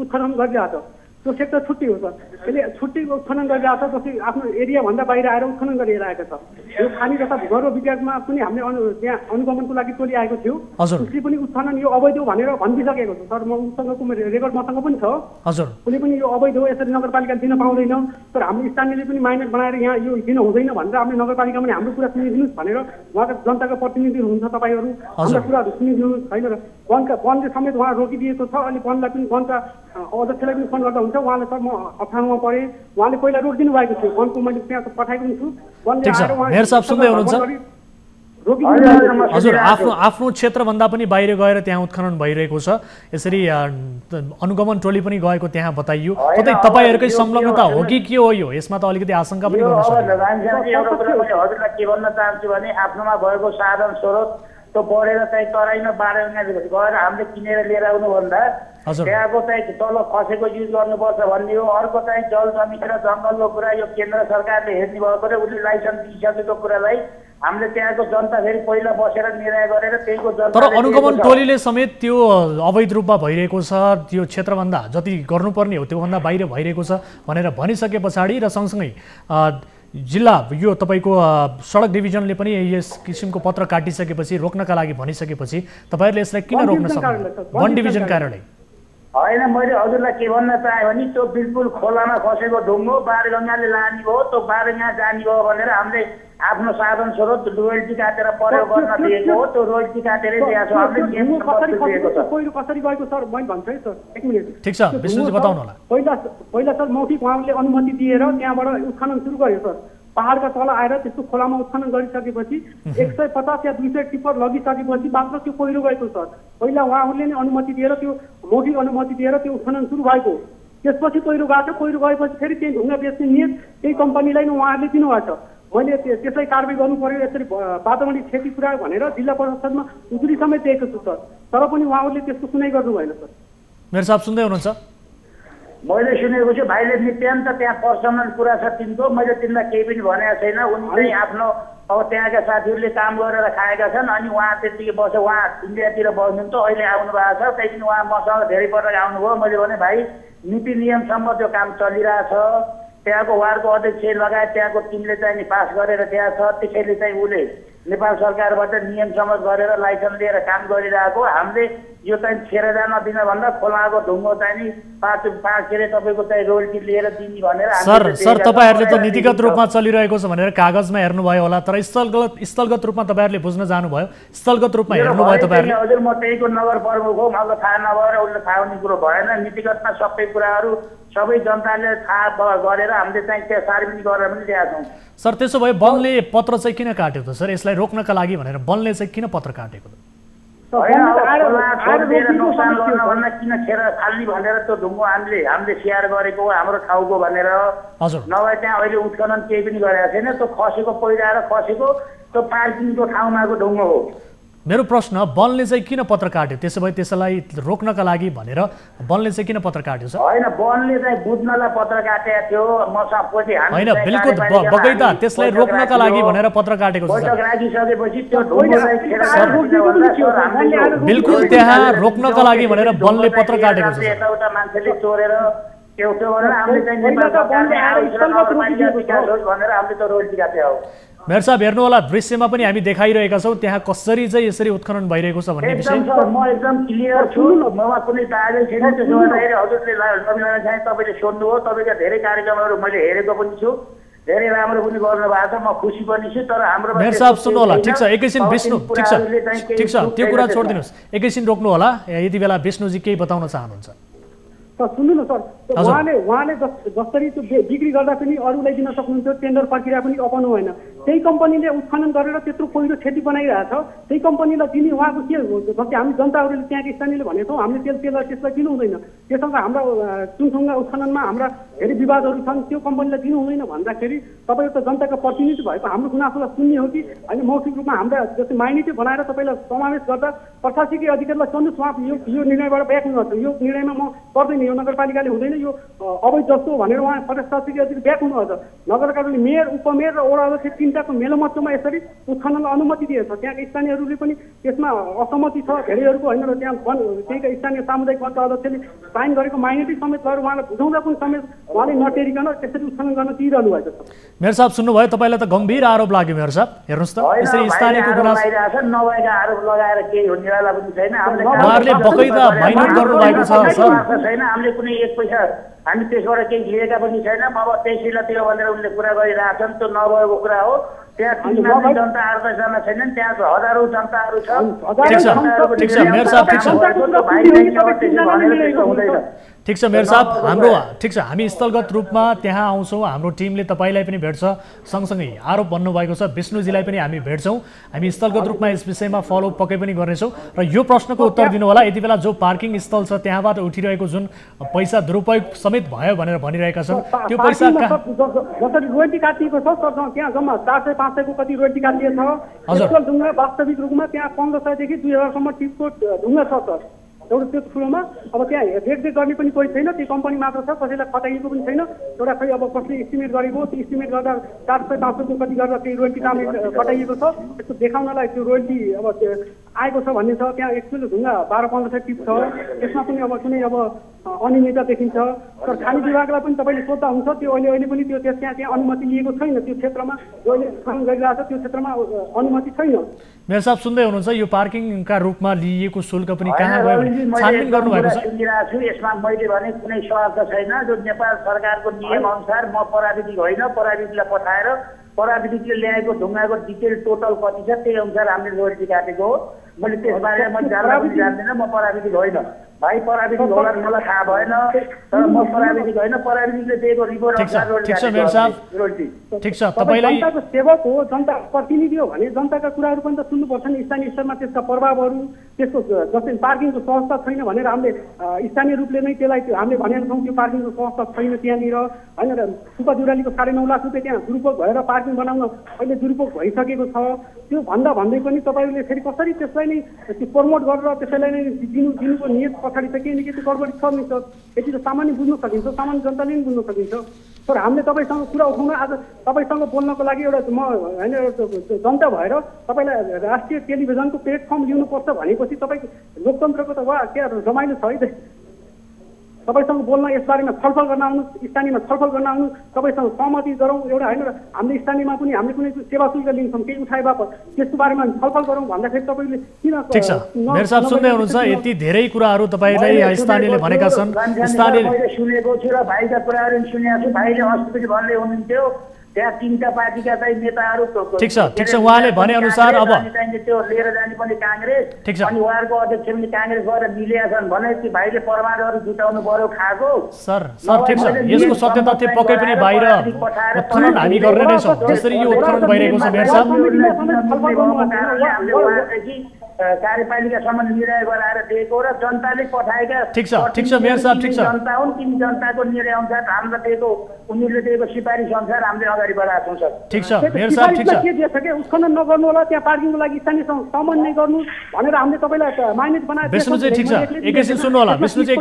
उत्खनन गरिरहेको छ। त्यो सेक्टर छुट्टी हो सर। त्यसले छुट्टी उत्खनन गरिरहेको छ, जस्तै आफ्नो एरियाभन्दा बाहिर आएर उत्खनन गरिरहेको छ। यो खानी तथा भूगर्भ विज्ञानमा पनि हामीले त्यहाँ अनुगमनको लागि टोली आएको थियो। उसले पनि उत्खनन यो अवैध हो भनेर भनिदिइसकेको छ सर। उसँगको रेकर्ड मसँग पनि छ। उसले पनि यो अवैध हो, यसरी नगरपालिकाले दिन पाउँदैन। तर हाम्रो स्थानीयले पनि माइनर बनाएर यहाँ यो दिन हुँदैन भनेर हामीले नगरपालिकामा पनि हाम्रो कुरा सुनिदिनुहोस् भनेर उहाँको जनताको प्रतिनिधि हुनुहुन्छ तपाईँहरू, हाम्रो कुराहरू सुनिदिनुहोस् होइन। वनले समेत उहाँ रोकिदिएको छ। अनि वनलाई पनि वनका अध्यक्षलाई पनि फोन गर्दा हुन्छ। उहाँले सर म अप्ठ्यारोमा परेँ, उहाँले पहिला रोकिदिनु भएको थियो। वनको मैले त्यहाँ पठाएको पनि छु। मेयर साहब सुन्दै हुनुहुन्छ? हजुर, आफ्नो क्षेत्रभन्दा पनि बाहिर गएर त्यहाँ उत्खनन भइरहेको छ। यसरी अनुगमन टोली पनि गएको त्यहाँ बताइयो। कतै तपाईँहरूकै संलग्नता हो कि के हो यो? यसमा त अलिकति आशंका पनि गर्न सक्छ। हजुरलाई के भन्न चाहन्छु भने आफ्नोमा भएको साधन स्रोत त्यो बढेर चाहिँ तराईमा बाह्रगङ्गा गएर हामीले किनेर लिएर आउनुभन्दा त्यहाँको चाहिँ तल खसेको युज गर्नुपर्छ भन्ने हो। अर्को चाहिँ जल जमिन र जङ्गलको कुरा यो केन्द्र सरकारले हेर्ने भएको र उसले लाइसेन्स दिइसकेको कुरालाई हामीले त्यहाँको जनता फेरि पहिला बसेर निर्णय गरेर त्यहीको जनता। तर अनुगमन टोलीले समेत त्यो अवैध रूपमा भइरहेको छ, त्यो क्षेत्रभन्दा जति गर्नुपर्ने हो त्योभन्दा बाहिर भइरहेको छ भनेर भनिसके पछाडि र सँगसँगै जिल्ला यो तपाईँको सडक डिभिजनले पनि यस किसिमको पत्र काटिसकेपछि रोक्नका लागि भनिसकेपछि तपाईँहरूले यसलाई किन रोक्न सक्नुहुन्छ? वन डिभिजन कार्यालय होइन, मैले हजुरलाई के भन्न चाहेँ भने त्यो बिल्कुल खोलामा खसेको ढुङ्गो बाह्रगङ्गाले लाने हो, त्यो बाह्रगङ्गा जाने हो भनेर हामीले आफ्नो साधन स्रोत रोयल्टी काटेर प्रयोग गर्न दिएको हो। त्यो रोयल्टी काटेरै दिएको छ। पहिरो कसरी गएको सर मैले भन्छु है सर, 1 मिनट। ठिक छ विष्णुजी बताउनु होला। पहिला सर मौखिक उहाँले अनुमति दिएर त्यहाँबाट उत्खनन सुरु गर्यो सर। पहाडका तल आएर त्यस्तो खोलामा उत्खनन गरिसकेपछि 150 या 200 टिप्पर लगिसकेपछि मात्र त्यो पहिरो गएको सर। पहिला उहाँहरूले नै अनुमति दिएर त्यो मौखिक अनुमति दिएर त्यो उत्खनन सुरु भएको। त्यसपछि पहिरो गएको। पहिरो गएपछि फेरि त्यही ढुङ्गा बेच्ने नियत त्यही कम्पनीलाई नै उहाँहरूले दिनुभएको छ। मैले त्यसलाई कारबाही गर्नु पर्यो, यसरी वातावरणीय क्षति पुऱ्यायो भनेर जिल्ला प्रशासनमा उजुरी समेत दिएको छु सर। तर पनि उहाँहरूले त्यस्तो सुनाइ गर्नु भएन सर। मेयर साहब सुन्दै हुनुहुन्छ? मैले सुनेको छु भाइले नित्यान्त त्यहाँ पर्सनल कुरा छ तिनको, मैले तिमीलाई केही पनि भनेको छैन। उनी चाहिँ आफ्नो अब त्यहाँका साथीहरूले काम गरेर खाएका छन्। अनि उहाँ त्यतिकै बस्छ, उहाँ इन्डियातिर बस्नुहुन्छ, अहिले आउनु भएको छ। त्यही पनि उहाँ मसँग धेरै पटक आउनुभयो। मैले भने भाइ नीति नियमसम्म त्यो काम चलिरहेछ। त्यहाँको वार्डको अध्यक्ष लगायत त्यहाँको टिमले चाहिँ नि पास गरेर त्यहाँ छ। त्यसैले चाहिँ उसले नेपाल सरकारबाट नियम सम्मत गरेर लाइसेन्स लिएर काम गरिरहेको। हामीले यो चाहिँ छेर जान दिन भन्दा खोलाको ढुङ्गो चाहिँ नि पाँच के अरे तपाईँको चाहिँ रोयल्टी लिएर दिने भनेर सर तपाईँहरूले त नीतिगत रूपमा चलिरहेको छ भनेर कागजमा हेर्नुभयो होला तर स्थलगत रूपमा तपाईँहरूले बुझ्न जानुभयो स्थलगत रूपमा हेर्नुभयो तपाईँहरूले हजुर म त्यहीको नगर प्रमुख हो मलाई थाहा नभएर उसले थाहा हुने कुरो भएन नीतिगतमा सबै कुराहरू सबै जनताले थाहा गरेर हामीले चाहिँ त्यो सार्वजनिक गरेर पनि ल्याएका छौँ सर त्यसो भए वनले पत्र चाहिँ किन काट्यो त सर यसलाई रोक्नका लागि भनेर वनले चाहिँ किन पत्र काटेको त नोक्सान गर्न भन्दा किन खेर फाल्ने भनेर त्यो ढुङ्गो हामीले स्याहार गरेको हो हाम्रो ठाउँको भनेर नभए त्यहाँ अहिले उत्खनन केही पनि गरेको छैन त्यो खसेको पहिराएर खसेको त्यो पार्किङको ठाउँमाको ढुङ्गो हो मेरो प्रश्न वनले चाहिँ किन पत्र काट्यो त्यसो भए त्यसलाई रोक्नका लागि भनेर वनले चाहिँ किन पत्र काट्यो सर होइन वनले चाहिँ बुझ्नलाई पत्र काटेको थियो मपछि होइन बिल्कुल बगैँचा त्यसलाई रोक्नका लागि भनेर पत्र काटेको छ बैठक राखिसकेपछि त्यो ढुङ्गोलाई बिल्कुल त्यहाँ रोक्नका लागि भनेर वनले पत्र काटेको छ यताउता मान्छेले चोरेर त्यो भनेर हामीले चाहिँ नेपाल भनेर हामीले त रोल्टी काट्यो हो मेयर साहब हेर्नु होला दृश्यमा पनि हामी देखाइरहेका छौँ त्यहाँ कसरी चाहिँ यसरी उत्खनन भइरहेको छ भन्ने विषय म एकदम क्लियर छु ममा कुनै दाजै छैन त्यसो गर्दाखेरि हजुरले रविनारायण चाहिँ तपाईँले सोध्नुभयो तपाईँका धेरै कार्यक्रमहरू मैले हेरेको पनि छु धेरै राम्रो पनि गर्नु भएको छ म खुसी पनि छु तर हाम्रो मेयर साहब सुन्नु होला ठिक छ एकैछिन विष्णु ठिक छ त्यो कुरा छोडिदिनुहोस् एकैछिन रोक्नु होला यति बेला विष्णुजी केही बताउन चाहनुहुन्छ सर सुन्नु न सर उहाँले जसरी त्यो बिक्री गर्दा पनि अरूलाई दिन सक्नुहुन्थ्यो टेन्डर प्रक्रिया पनि अपनाउनु भएन त्यही कम्पनीले उत्खनन गरेर त्यत्रो पहिरो क्षति बनाइरहेछ त्यही कम्पनीलाई दिने उहाँको के जस्तै हामी जनताहरूले त्यहाँको स्थानीयले भनेको छौँ हामीले त्यसलाई दिनु हुँदैन त्योसँग हाम्रो चुङथुङ्गा उत्खननमा हाम्रा धेरै विवादहरू छन् त्यो कम्पनीलाई दिनु हुँदैन भन्दाखेरि तपाईँ त जनताको प्रतिनिधि भएको हाम्रो गुनासोलाई सुन्ने हो कि होइन मौखिक रूपमा हाम्रा जस्तै माइनिटी बनाएर तपाईँलाई समावेश गर्दा प्रशासकीय अधिकारीलाई सोध्नुहोस् उहाँ यो निर्णयबाट ब्याक हुनुहुन्छ यो निर्णयमा म पर्दैन यो नगरपालिकाले हुँदैन यो अवैध जस्तो भनेर उहाँ प्रशासकीय अधिकारी ब्याक हुनुहुन्छ नगरपालिकाले मेयर उपमेयर र वडा अध्यक्ष तिनटाको मेलोमतोमा यसरी उत्खननलाई अनुमति दिएछ त्यहाँका स्थानीयहरूले पनि त्यसमा असहमति छ धेरैहरूको होइन र त्यहाँ त्यहीँका स्थानीय सामुदायिक वडा अध्यक्षले साइन गरेको माइनोरिटी समेत गरेर उहाँलाई बुझाउँदा पनि समेत उहाँले नटेरिकन त्यसरी उत्खनन गर्न दिइरहनु भएको छ मेयर साहब सुन्नुभयो तपाईँलाई त गम्भीर आरोप लाग्यो मेयर साहब हेर्नुहोस् त यसरी स्थानीयको गुनासो नभएका आरोप लगाएर केही हुनेवाला पनि छैन उहाँहरूले बगैँचा माइनोट गर्नुभएको छ सर छैन हामीले कुनै एक पैसा हामी त्यसबाट केही लिएका पनि छैन अब त्यसैलाई त्यो भनेर उनले कुरा गरिरहेछन् त्यो नभएको कुरा हो त्यहाँ जनता 8-10जना छैनन् त्यहाँ हजारौँ जनताहरू छ ठिक छ मेयर साहब हाम्रो ठिक छ हामी स्थलगत रूपमा त्यहाँ आउँछौँ हाम्रो टिमले तपाईँलाई पनि भेट्छ सँगसँगै आरोप भन्नुभएको छ विष्णुजीलाई पनि हामी भेट्छौँ हामी स्थलगत रूपमा यस विषयमा फलो पक्कै पनि गर्नेछौँ र यो प्रश्नको उत्तर दिनु होला यति बेला जो पार्किङ स्थल छ त्यहाँबाट उठिरहेको जुन पैसा दुरुपयोग समेत भयो भनेर भनिरहेका छन् त्यो पैसा जसरी रोयल्टी काटिएको छ त्यहाँ जम्मा 400-500 को कति रोयल्टी काटिएको छ ढुङ्गा वास्तविक रूपमा त्यहाँ 1500 देखि 2000 सम्म टिपको ढुङ्गा छ सर एउटा त्यो ठुलोमा अब त्यहाँ देखरेख गर्ने पनि कोही छैन त्यो कम्पनी मात्र छ कसैलाई खटाइएको पनि छैन एउटा खै अब कसले इस्टिमेट गरेको त्यो इस्टिमेट गर्दा 400-500 को कति गरेर त्यही रोयल्टी दामले खटाइएको छ त्यसको देखाउनलाई त्यो रोयल्टी अब आएको छ भन्ने छ त्यहाँ एक्चुअली ढुङ्गा 12-1500 टिप छ त्यसमा पनि अब कुनै अब अनियमितता देखिन्छ तर खानी विभागलाई पनि तपाईँले सोध्दा हुन्छ त्यो अहिले पनि त्यो त्यहाँ अनुमति लिएको छैन त्यो क्षेत्रमा जो अहिले काम गरिरहेको छ त्यो क्षेत्रमा अनुमति छैन मेयर साहब सुन्दै हुनुहुन्छ यो पार्किङका रूपमा लिइएको शुल्क पनि कहाँ गयो छानबिन गर्नुभएको छ सुनिरहेको छु यसमा मैले भने कुनै स्वार्थ छैन जो नेपाल सरकारको नियम अनुसार म प्राविधिक होइन प्राविधिकलाई पठाएर प्राविधिकले ल्याएको ढुङ्गाको डिटेल टोटल कति छ त्यही अनुसार हामीले रोयल्टी काटेको हो मैले त्यसबारे मैले जान्दिनँ म प्राविधिक होइन भाइ प्राविधिक होला मलाई थाहा भएन तर म प्राविधिक होइन प्राविधिकले दिएको रिपोर्ट ठिक छ मेयर साहब ठिक छ तपाईँलाई जनताको सेवक हो जनता प्रतिनिधि हो भने जनताका कुराहरू पनि त सुन्नुपर्छ नि स्थानीय स्तरमा त्यसका प्रभावहरू त्यसको जस्तै पार्किङको व्यवस्था छैन भनेर हामीले स्थानीय रूपले नै त्यसलाई हामीले भनेका छौँ त्यो पार्किङको व्यवस्था छैन त्यहाँनिर होइन र सुब्बा देउरालीको 9.5 लाख रुपियाँ त्यहाँ दुरुपयोग भएर पार्किङ बनाउन अहिले दुरुपयोग भइसकेको छ त्यो भन्दै पनि तपाईँहरूले फेरि कसरी त्यसलाई नै त्यो प्रमोट गरेर त्यसैलाई नै दिनुको नियत पछाडि त केही न केही त्यो गडबडी छ नि सर यति त सामान्य बुझ्न सकिन्छ सामान्य जनताले पनि बुझ्न सकिन्छ तर हामीले तपाईँसँग कुरा उठाउन आज तपाईँसँग बोल्नको लागि एउटा म होइन जनता भएर तपाईँलाई राष्ट्रिय टेलिभिजनको प्लेटफर्म लिनुपर्छ भनेपछि तपाईँ लोकतन्त्रको त वा क्या रमाइलो छ है तपाईँसँग बोल्न यसबारेमा छलफल गर्न आउनुहोस्, स्थानीयमा छलफल गर्न आउनुहोस्, तपाईँसँग सहमति गरौँ एउटा होइन र हामीले स्थानीयमा पनि हामीले कुनै सेवा शुल्क लिन्छौँ केही उठाए बापत त्यसको बारेमा छलफल गरौँ भन्दाखेरि तपाईँले किन ठिक छ मेयर साहब सुन्दै हुनुहुन्छ यति धेरै कुराहरू तपाईँलाई स्थानीयले भनेका छन् मैले सुनेको छु र भाइका कुराहरू सुनेको छु भाइले अस्ति भन्दै हुनुहुन्थ्यो त्यहाँ तीनटा पार्टीका चाहिँ नेताहरू ठिक छ उहाँले भने अनुसार अब त्यो लिएर जाने पनि काङ्ग्रेस अनि उहाँहरूको अध्यक्ष पनि काङ्ग्रेस भएर मिलेका छन् भने ती भाइले परमाणुहरू जुटाउनु पर्यो खाएको सर ठिक छ यसको सत्य तथ्य पक्कै पनि बाहिर उत्खनन हामी गर्ने नै छौँ जसरी यो उत्खनन भइरहेको छ मेयर साहब कार्यपालिकासम्म निर्णय गराएर दिएको र जनताले पठाएका ठिक छ मेयर साहब ठिक छ जनता हुन् तिन जनताको निर्णय अनुसार हामीलाई दिएको उनीहरूले दिएको सिफारिस अनुसार हामीले अगाडि बढाएको छौँ सर ठिक छ मेयर साहब ठिक छ के दिएछ के उत्खनन नगर्नु होला त्यहाँ पार्किङको लागि स्थानीयसँग समन्वय गर्नु भनेर हामीले तपाईँलाई माइनेज बनाएको विष्णु चाहिँ ठिक छ एकैछिन सुन्नु होला विष्णु चाहिँ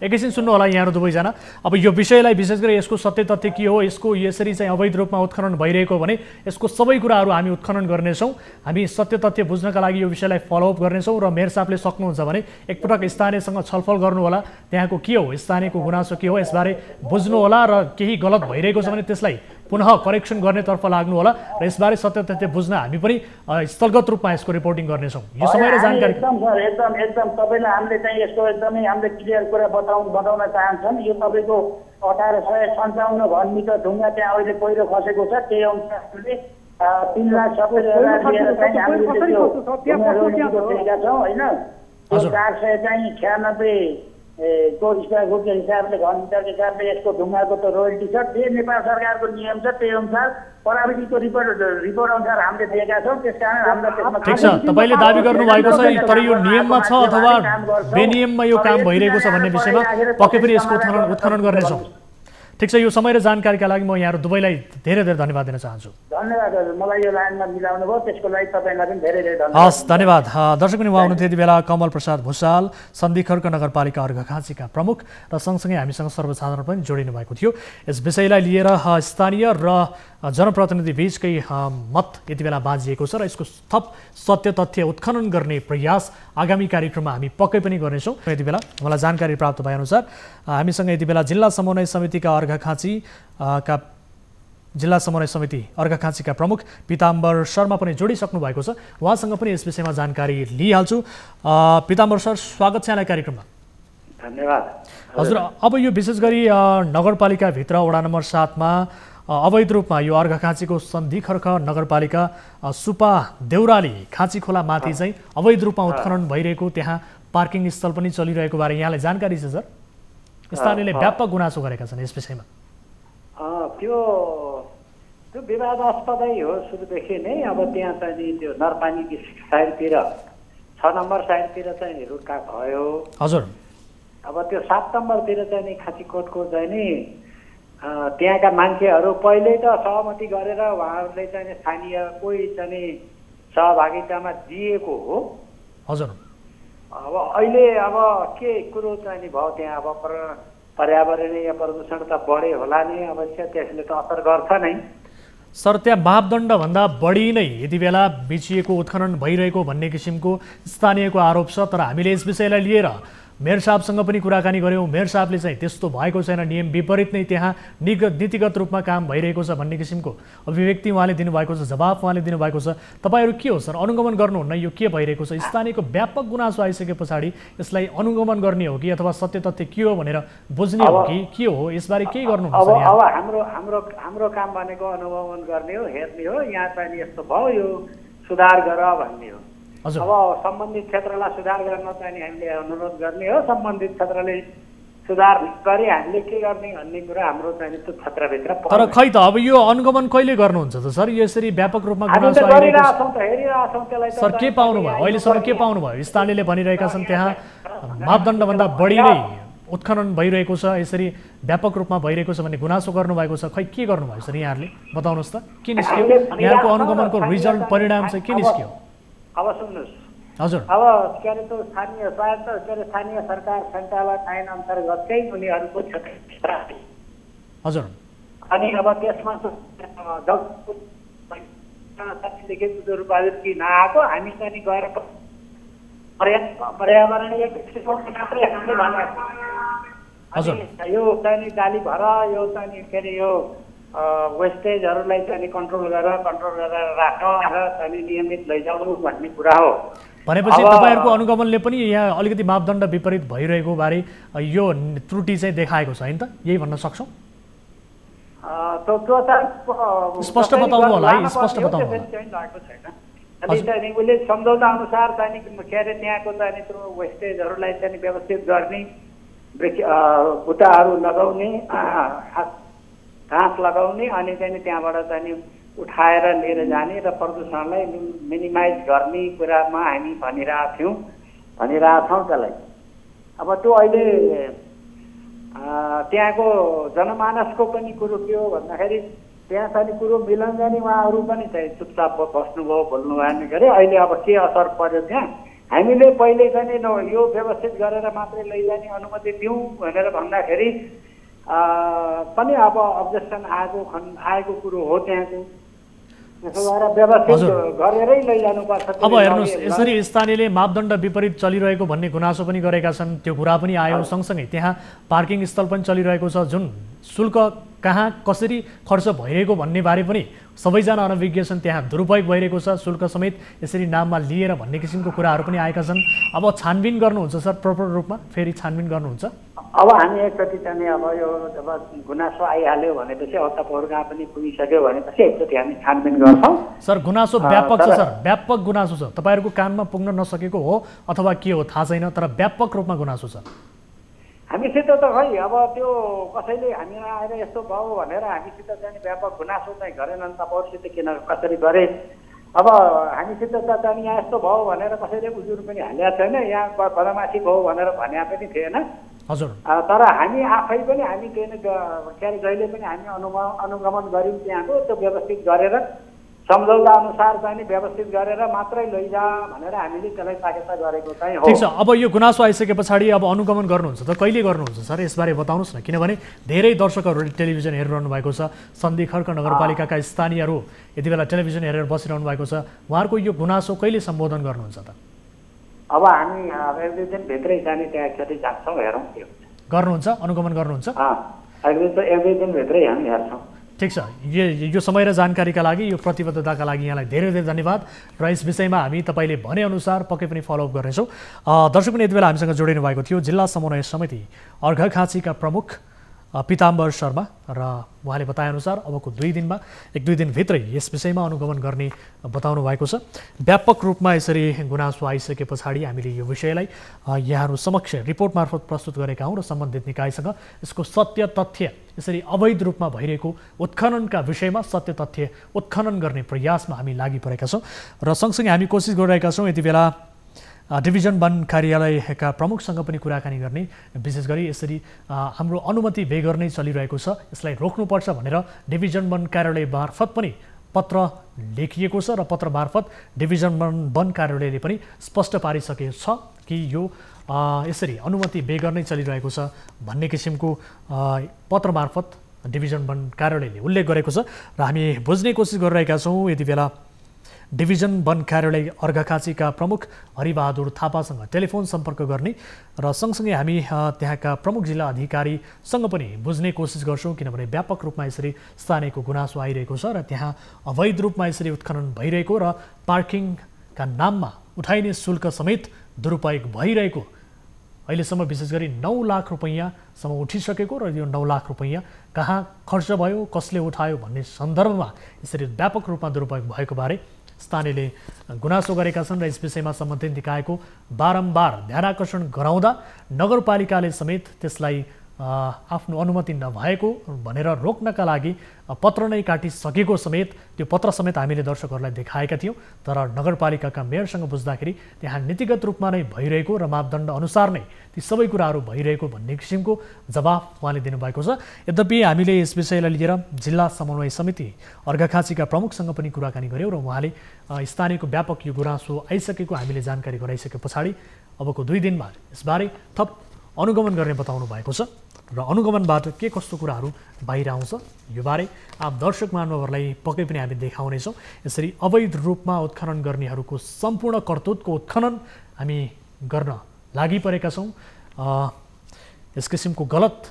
एकैछिन सुन्नु होला यहाँहरू दुवैजना अब यो विषयलाई विशेष गरी यसको सत्य तथ्य के हो यसको यसरी चाहिँ अवैध रूपमा उत्खनन भइरहेको भने यसको सबै कुराहरू हामी उत्खनन गर्नेछौँ हामी सत्य तथ्य बुझ्नका लागि यो विषयलाई फलोअप गर्नेछौँ र मेयर साहबले सक्नुहुन्छ भने एकपटक स्थानीयसँग छलफल गर्नु होला त्यहाँको के हो स्थानीयको गुनासो के हो यसबारे बुझ्नु होला र केही गलत भइरहेको छ भने त्यसलाई पुनः करेक्सन गर्नेतर्फ लाग्नु होला र यसबारे सत्य तथ्य बुझ्न हामी पनि स्थलगत रूपमा यसको रिपोर्टिङ गर्नेछौँ यो समय र जानकारी एकदम तपाईँलाई हामीले चाहिँ यसको एकदमै हामीले क्लियर कुरा बताउन चाहन्छौँ यो तपाईँको 1857 घन्टीको ढुङ्गा त्यहाँ अहिले पहिरो खसेको छ त्यही अनुसारले 3 लाख 70,000 लिएर चाहिँ हामीले त्यो दिएका छौँ होइन 400 चाहिँ 96 को स्क्वायर फुटको हिसाबले घनमिटरको हिसाबले यसको ढुङ्गाको त रोयल्टी छ त्यही नेपाल सरकारको नियम छ त्यही अनुसार प्राविधिकको रिपोर्ट अनुसार हामीले दिएका छौँ त्यसकारण हामीलाई ठिक छ तपाईँले दाबी गर्नुभएको छ तर यो नियममा छ अथवा बेनियममा यो काम भइरहेको छ भन्ने विषयमा पक्कै पनि यसको उत्खनन गर्नेछौँ ठिक छ यो समय र जानकारीका लागि म यहाँहरू दुवैलाई धेरै धेरै धन्यवाद दिन चाहन्छु धन्यवाद हजुर मलाई यो लाइनमा मिलाउनु भयो त्यसको लागि तपाईँलाई पनि धेरै धेरै धन्यवाद हस् धन्यवाद दर्शक पनि उहाँ हुनुहुन्थ्यो यति बेला कमल प्रसाद भुसाल सन्धिखर्क नगरपालिका अर्घाखाँचीका प्रमुख र सँगसँगै हामीसँग सर्वसाधारण पनि जोडिनु भएको थियो यस विषयलाई लिएर स्थानीय र जनप्रतिनिधि बीचकै मत यति बेला बाँझिएको छ र यसको थप सत्य तथ्य उत्खनन गर्ने प्रयास आगामी कार्यक्रममा हामी पक्कै पनि गर्नेछौँ यति बेला मलाई जानकारी प्राप्त भएअनुसार हामीसँग यति बेला जिल्ला समन्वय समितिका जिल्ला समन्वय समिति अर्घाखाँचीका प्रमुख पीताम्बर शर्मा पनि जोडिसक्नु भएको छ उहाँसँग पनि यस विषयमा जानकारी लिइहाल्छु पीताम्बर सर स्वागत छ यहाँलाई कार्यक्रममा धन्यवाद हजुर अब यो विशेष गरी नगरपालिकाभित्र वडा नम्बर 7 मा अवैध रूपमा यो अर्घाखाँचीको सन्धिखर्क नगरपालिका सुपा देउराली खाँची खोला माथि चाहिँ अवैध रूपमा उत्खनन भइरहेको त्यहाँ पार्किङ स्थल पनि चलिरहेको बारे यहाँलाई जानकारी छ सर स्थानीयले व्यापक गुनासो गरेका छन् यस विषयमा त्यो विवादास्पदै हो सुरुदेखि नै अब त्यहाँ चाहिँ त्यो नरपानी साइडतिर 6 नम्बर साइडतिर चाहिँ रुटका भयो हजुर अब त्यो 7 नम्बरतिर चाहिँ नि खाँचीकोटको चाहिँ नि त्यहाँका मान्छेहरू पहिल्यै त सहमति गरेर उहाँहरूले चाहिँ स्थानीय कोही चाहिँ सहभागितामा दिएको हो हजुर अब अहिले अब के कुरो चाहिँ नि भयो त्यहाँ अब पर्यावरणीय प्रदूषण त बढे होला नै अवश्य त्यसले त असर गर्छ नै सर त्यहाँ मापदण्डभन्दा बढी नै यति बेला बिचिएको उत्खनन भइरहेको भन्ने किसिमको स्थानीयको आरोप छ तर हामीले यस विषयलाई लिएर मेयर साहबसँग पनि कुराकानी गऱ्यौँ मेयर साहबले चाहिँ त्यस्तो भएको छैन नियम विपरीत नै त्यहाँ नीतिगत रूपमा काम भइरहेको छ भन्ने किसिमको अभिव्यक्ति उहाँले दिनुभएको छ जवाफ उहाँले दिनुभएको छ तपाईँहरू के हो सर अनुगमन गर्नुहुन्न यो के भइरहेको छ स्थानीयको व्यापक गुनासो आइसके पछाडि यसलाई अनुगमन गर्ने हो कि अथवा सत्य तथ्य के हो भनेर बुझ्ने हो कि के हो यसबारे के गर्नुहुन्छ अब हाम्रो काम भनेको अनुगमन गर्ने हो हेर्ने हो यहाँ चाहिँ यस्तो भयो यो सुधार गर भन्ने हो अब सम्बन्धित क्षेत्रलाई सुधार गर्न चाहिँ हामीले अनुरोध गर्ने हो सम्बन्धित क्षेत्रले सुधार गरे हामीले के गर्ने भन्ने कुरा हाम्रो चाहिँ त्यो क्षेत्रभित्र तर खै त अब यो अनुगमन कहिले गर्नुहुन्छ त सर यसरी व्यापक रूपमा गुनासो आइरहेको छ सर के पाउनु भयो अहिलेसम्म के पाउनु भयो स्थानीयले भनिरहेका छन् त्यहाँ मापदण्डभन्दा बढी नै उत्खनन भइरहेको छ यसरी व्यापक रूपमा भइरहेको छ भन्ने गुनासो गर्नुभएको छ खै के गर्नुभयो सर यहाँहरूले बताउनुहोस् त के निस्क्यो यहाँको अनुगमनको रिजल्ट परिणाम चाहिँ के निस्क्यो अब सुन्नुहोस् हजुर अब के अरे त्यो स्थानीय स्वायत्त के अरे स्थानीय सरकार सञ्चालन ऐन अन्तर्गतकै उनीहरूको क्षेत्र हजुर अनि अब त्यसमा लिखित रूपाधिक कि नआएको हामी चाहिँ गएर पर्यावरणीय दृष्टिकोणले मात्रै हामीले भनेको अनि यो चाहिँ डाली भर यो चाहिँ के अरे यो वेस्टेजहरूलाई चाहिँ कन्ट्रोल गरेर राख र चाहिँ नियमित लैजाउनु भन्ने कुरा हो। भनेपछि तपाईहरुको अनुगमनले पनि यहाँ अलिकति मापदण्ड विपरीत भइरहेको बारे यो त्रुटि चाहिँ देखाएको छ हैन त, यही भन्न सक्छौ? त्यो चाहिँ स्पष्ट बताउनु होला है, स्पष्ट बताउनु होला। अनि चाहिँ उसले सम्झौता अनुसार चाहिँ के अरे त्यहाँको चाहिँ त्यो वेस्टेजहरूलाई चाहिँ व्यवस्थित गर्ने, बुट्टाहरू लगाउने, घाँस लगाउने, अनि चाहिँ त्यहाँबाट चाहिँ उठाएर लिएर जाने र प्रदूषणलाई मिनिमाइज गर्ने कुरामा हामी भनिरहेछौँ त्यसलाई। अब त्यो अहिले त्यहाँको जनमानसको पनि कुरो के हो भन्दाखेरि त्यहाँ चाहिँ कुरो मिलन जाने उहाँहरू पनि चाहिँ चुपचाप बस्नुभयो, बोल्नु भएन के अरे। अहिले अब के असर पर्यो त्यहाँ, हामीले पहिले चाहिँ यो व्यवस्थित गरेर मात्रै लैजाने अनुमति दिउँ भनेर भन्दाखेरि पनि अब अब्जेक्सन आएको कुरो हो त्यहाँको। अब हेर्नुहोस्, यसरी स्थानीयले मापदण्ड विपरीत चलिरहेको भन्ने गुनासो पनि गरेका छन्, त्यो कुरा पनि आयो। सँगसँगै त्यहाँ पार्किङ स्थल पनि चलिरहेको छ, जुन शुल्क कहाँ कसरी खर्च भइरहेको भन्ने बारे पनि सबैजना अनभिज्ञ छन्। त्यहाँ दुरुपयोग भइरहेको छ, शुल्क समेत यसरी नाममा लिएर भन्ने किसिमको कुराहरू पनि आएका छन्। अब छानबिन गर्नुहुन्छ सर, प्रपर रूपमा फेरि छानबिन गर्नुहुन्छ? अब हामी एकचोटि चाहिँ अब यो जब गुनासो आइहाल्यो भनेपछि अब तपाईँहरू कहाँ पनि पुगिसक्यो भनेपछि एकचोटि हामी छानबिन गर्छौँ। सर गुनासो व्यापक छ सर, व्यापक गुनासो छ, तपाईँहरूको कानमा पुग्न नसकेको हो अथवा के हो थाहा छैन, तर व्यापक रूपमा गुनासो छ। हामीसित त खै अब त्यो कसैले हामीलाई आएर यस्तो भयो भनेर हामीसित चाहिँ व्यापक गुनासो चाहिँ गरेनन्, तपाईँहरूसित किन कसरी गरे। अब हामीसित त चाहिँ यहाँ यस्तो भयो भनेर कसैले उजुर पनि हालेको छैन, यहाँ बदमासी भयो भनेर भने पनि थिएन। हजुर। तर हामी आफै पनि हामी के अरे जहिले पनि हामी अनुगमन गऱ्यौँ त्यहाँको, त्यो व्यवस्थित गरेर सम्झौता अनुसार चाहिँ व्यवस्थित गरेर मात्रै लैजा भनेर हामीले त्यसलाई ताकेता गरेको चाहिँ हो। ठिक छ, अब यो गुनासो आइसके पछाडि अब अनुगमन गर्नुहुन्छ त कहिले गर्नुहुन्छ सर, यसबारे बताउनुहोस् न। किनभने धेरै दर्शकहरूले टेलिभिजन हेरिरहनु भएको छ, सन्धि खर्क नगरपालिकाका स्थानीयहरू यति बेला टेलिभिजन हेरेर बसिरहनु भएको छ, उहाँहरूको यो गुनासो कहिले सम्बोधन गर्नुहुन्छ त? अब हामी एक दुई दिनभित्रै जाने त्यहाँ एकचोटि जान्छौँ, हेरौँ के हुन्छ। गर्नुहुन्छ, अनुगमन गर्नुहुन्छ? एक दुई दिनभित्रै हामी हेर्छौँ। ठिक छ, यो समय र जानकारीका लागि, यो प्रतिबद्धताका लागि यहाँलाई धेरै धेरै धन्यवाद। र यस विषयमा हामी तपाईँले भनेअनुसार पक्कै पनि फलोअप गर्नेछौँ। दर्शक पनि यति बेला हामीसँग जोडिनु भएको थियो जिल्ला समन्वय समिति अर्घाखाँचीका प्रमुख पिताम्बर शर्मा, र उहाँले बताएअनुसार अबको 2 दिनमा 1-2 दिनभित्रै यस विषयमा अनुगमन गर्ने बताउनु भएको छ। व्यापक रूपमा यसरी गुनासो आइसके पछाडि हामीले यो विषयलाई यहाँहरू समक्ष रिपोर्ट मार्फत प्रस्तुत गरेका हौँ र सम्बन्धित निकायसँग यसको सत्य तथ्य, यसरी अवैध रूपमा भइरहेको उत्खननका विषयमा सत्य तथ्य उत्खनन गर्ने प्रयासमा हामी लागि परेका छौँ। र सँगसँगै हामी कोसिस गरिरहेका छौँ यति बेला डिभिजन वन कार्यालयका प्रमुखसँग पनि कुराकानी गर्ने, विशेष गरी यसरी हाम्रो अनुमति बेगर नै चलिरहेको छ, यसलाई रोक्नुपर्छ भनेर डिभिजन वन कार्यालय मार्फत पनि पत्र लेखिएको छ र पत्र मार्फत डिभिजन वन कार्यालयले पनि स्पष्ट पारिसकेको छ कि यो यसरी अनुमति बेगर नै चलिरहेको छ भन्ने किसिमको पत्र मार्फत डिभिजन वन कार्यालयले उल्लेख गरेको छ। र हामी बुझ्ने कोसिस गरिरहेका छौँ यति बेला डिभिजन वन कार्यालय अर्घाखाँचीका प्रमुख हरिबहादुर थापासँग टेलिफोन सम्पर्क गर्ने, र सँगसँगै हामी त्यहाँका प्रमुख जिल्ला अधिकारीसँग पनि बुझ्ने कोसिस गर्छौँ। किनभने व्यापक रूपमा यसरी स्थानीयको गुनासो आइरहेको छ र त्यहाँ अवैध रूपमा यसरी उत्खनन भइरहेको र पार्किङका नाममा उठाइने शुल्क समेत दुरुपयोग भइरहेको, अहिलेसम्म विशेष गरी 9 लाख रुपैयाँसम्म उठिसकेको, र यो 9 लाख रुपैयाँ कहाँ खर्च भयो, कसले उठायो भन्ने सन्दर्भमा यसरी व्यापक रूपमा दुरुपयोग भएको बारे स्थानीयले गुनासो गरेका छन्। र यस विषयमा सम्बन्धित निकायको बारम्बार ध्यानाकर्षण गराउँदा नगरपालिकाले समेत त्यसलाई आफ्नो अनुमति नभएको भनेर रोक्नका लागि पत्र नै काटिसकेको समेत, त्यो पत्र समेत हामीले दर्शकहरूलाई देखाएका थियौँ। तर नगरपालिकाका मेयरसँग बुझ्दाखेरि त्यहाँ नीतिगत रूपमा नै भइरहेको र मापदण्ड अनुसार नै ती सबै कुराहरू भइरहेको भन्ने किसिमको जवाफ उहाँले दिनुभएको छ। यद्यपि हामीले यस विषयलाई लिएर जिल्ला समन्वय समिति अर्घाखाँचीका प्रमुखसँग पनि कुराकानी गऱ्यौँ र उहाँले स्थानीयको व्यापक यो गुनासो आइसकेको हामीले जानकारी गराइसके पछाडि अबको 2 दिनमा यसबारे थप अनुगमन गर्ने बताउनु भएको छ। र अनुगमनबाट के कस्तो कुराहरू बाहिर आउँछ यो बारे आप दर्शक महानुभावहरूलाई पक्कै पनि हामी देखाउनेछौँ। यसरी अवैध रूपमा उत्खनन गर्नेहरूको सम्पूर्ण कर्तुतको उत्खनन हामी गर्न लागि परेका छौँ। यस किसिमको गलत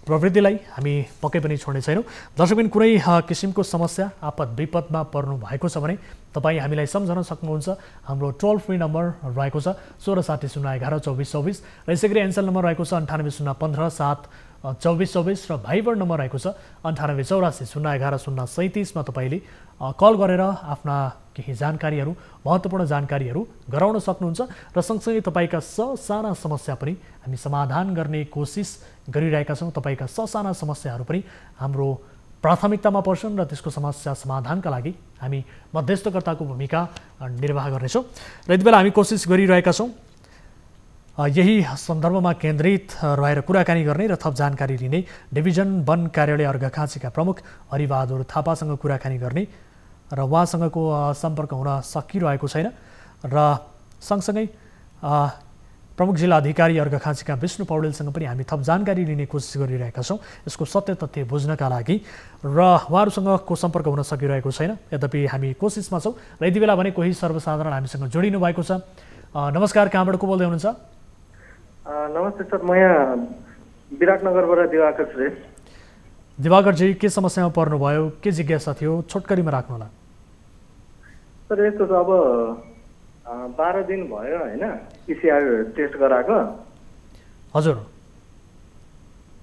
प्रवृत्तिलाई हामी पक्कै पनि छोड्ने छैनौँ। दर्शकबिन कुनै किसिमको समस्या आपद विपदमा पर्नु भएको छ भने तपाईँ हामीलाई सम्झन सक्नुहुन्छ। हाम्रो टोल फ्री नम्बर रहेको छ 1660112424 र यसै गरी एन्सल नम्बर रहेको छ 9801572424 र भाइबर नम्बर रहेको छ 9884011037 मा तपाईँले कल गरेर आफ्ना केही जानकारीहरू महत्त्वपूर्ण जानकारीहरू गराउन सक्नुहुन्छ र सँगसँगै तपाईँका ससाना समस्या पनि हामी समाधान गर्ने कोसिस गरिरहेका छौँ। तपाईँका ससाना समस्याहरू पनि हाम्रो प्राथमिकतामा पर्छन् र त्यसको समस्या समाधानका लागि हामी मध्यस्थकर्ताको भूमिका निर्वाह गर्नेछौँ र यति बेला हामी कोसिस गरिरहेका छौँ यही सन्दर्भमा केन्द्रित रहेर कुराकानी गर्ने र थप जानकारी लिने डिभिजन वन कार्यालय अर्घाखाँचीका प्रमुख हरिबहादुर थापासँग कुराकानी गर्ने र उहाँसँगको सम्पर्क हुन सकिरहेको छैन र सँगसँगै प्रमुख जिल्ला अधिकारी अर्घाखाँचीका विष्णु पौडेलसँग पनि हामी थप जानकारी लिने कोसिस गरिरहेका छौँ यसको सत्य तथ्य बुझ्नका लागि र उहाँहरूसँगको सम्पर्क हुन सकिरहेको छैन। यद्यपि हामी कोसिसमा छौँ र यति बेला भने कोही सर्वसाधारण हामीसँग जोडिनु भएको छ। नमस्कार, कहाँबाट को बोल्दै हुनुहुन्छ? नमस्ते सर, म यहाँ विराटनगरबाट दिवाकर श्रेष्ठ। दिवाकरजी, के समस्यामा पर्नुभयो, के जिज्ञासा थियो, छोटकरीमा राख्नु होला। सर यस्तो छ, अब 12 दिन भयो होइन PCR टेस्ट गराएको। हजुर,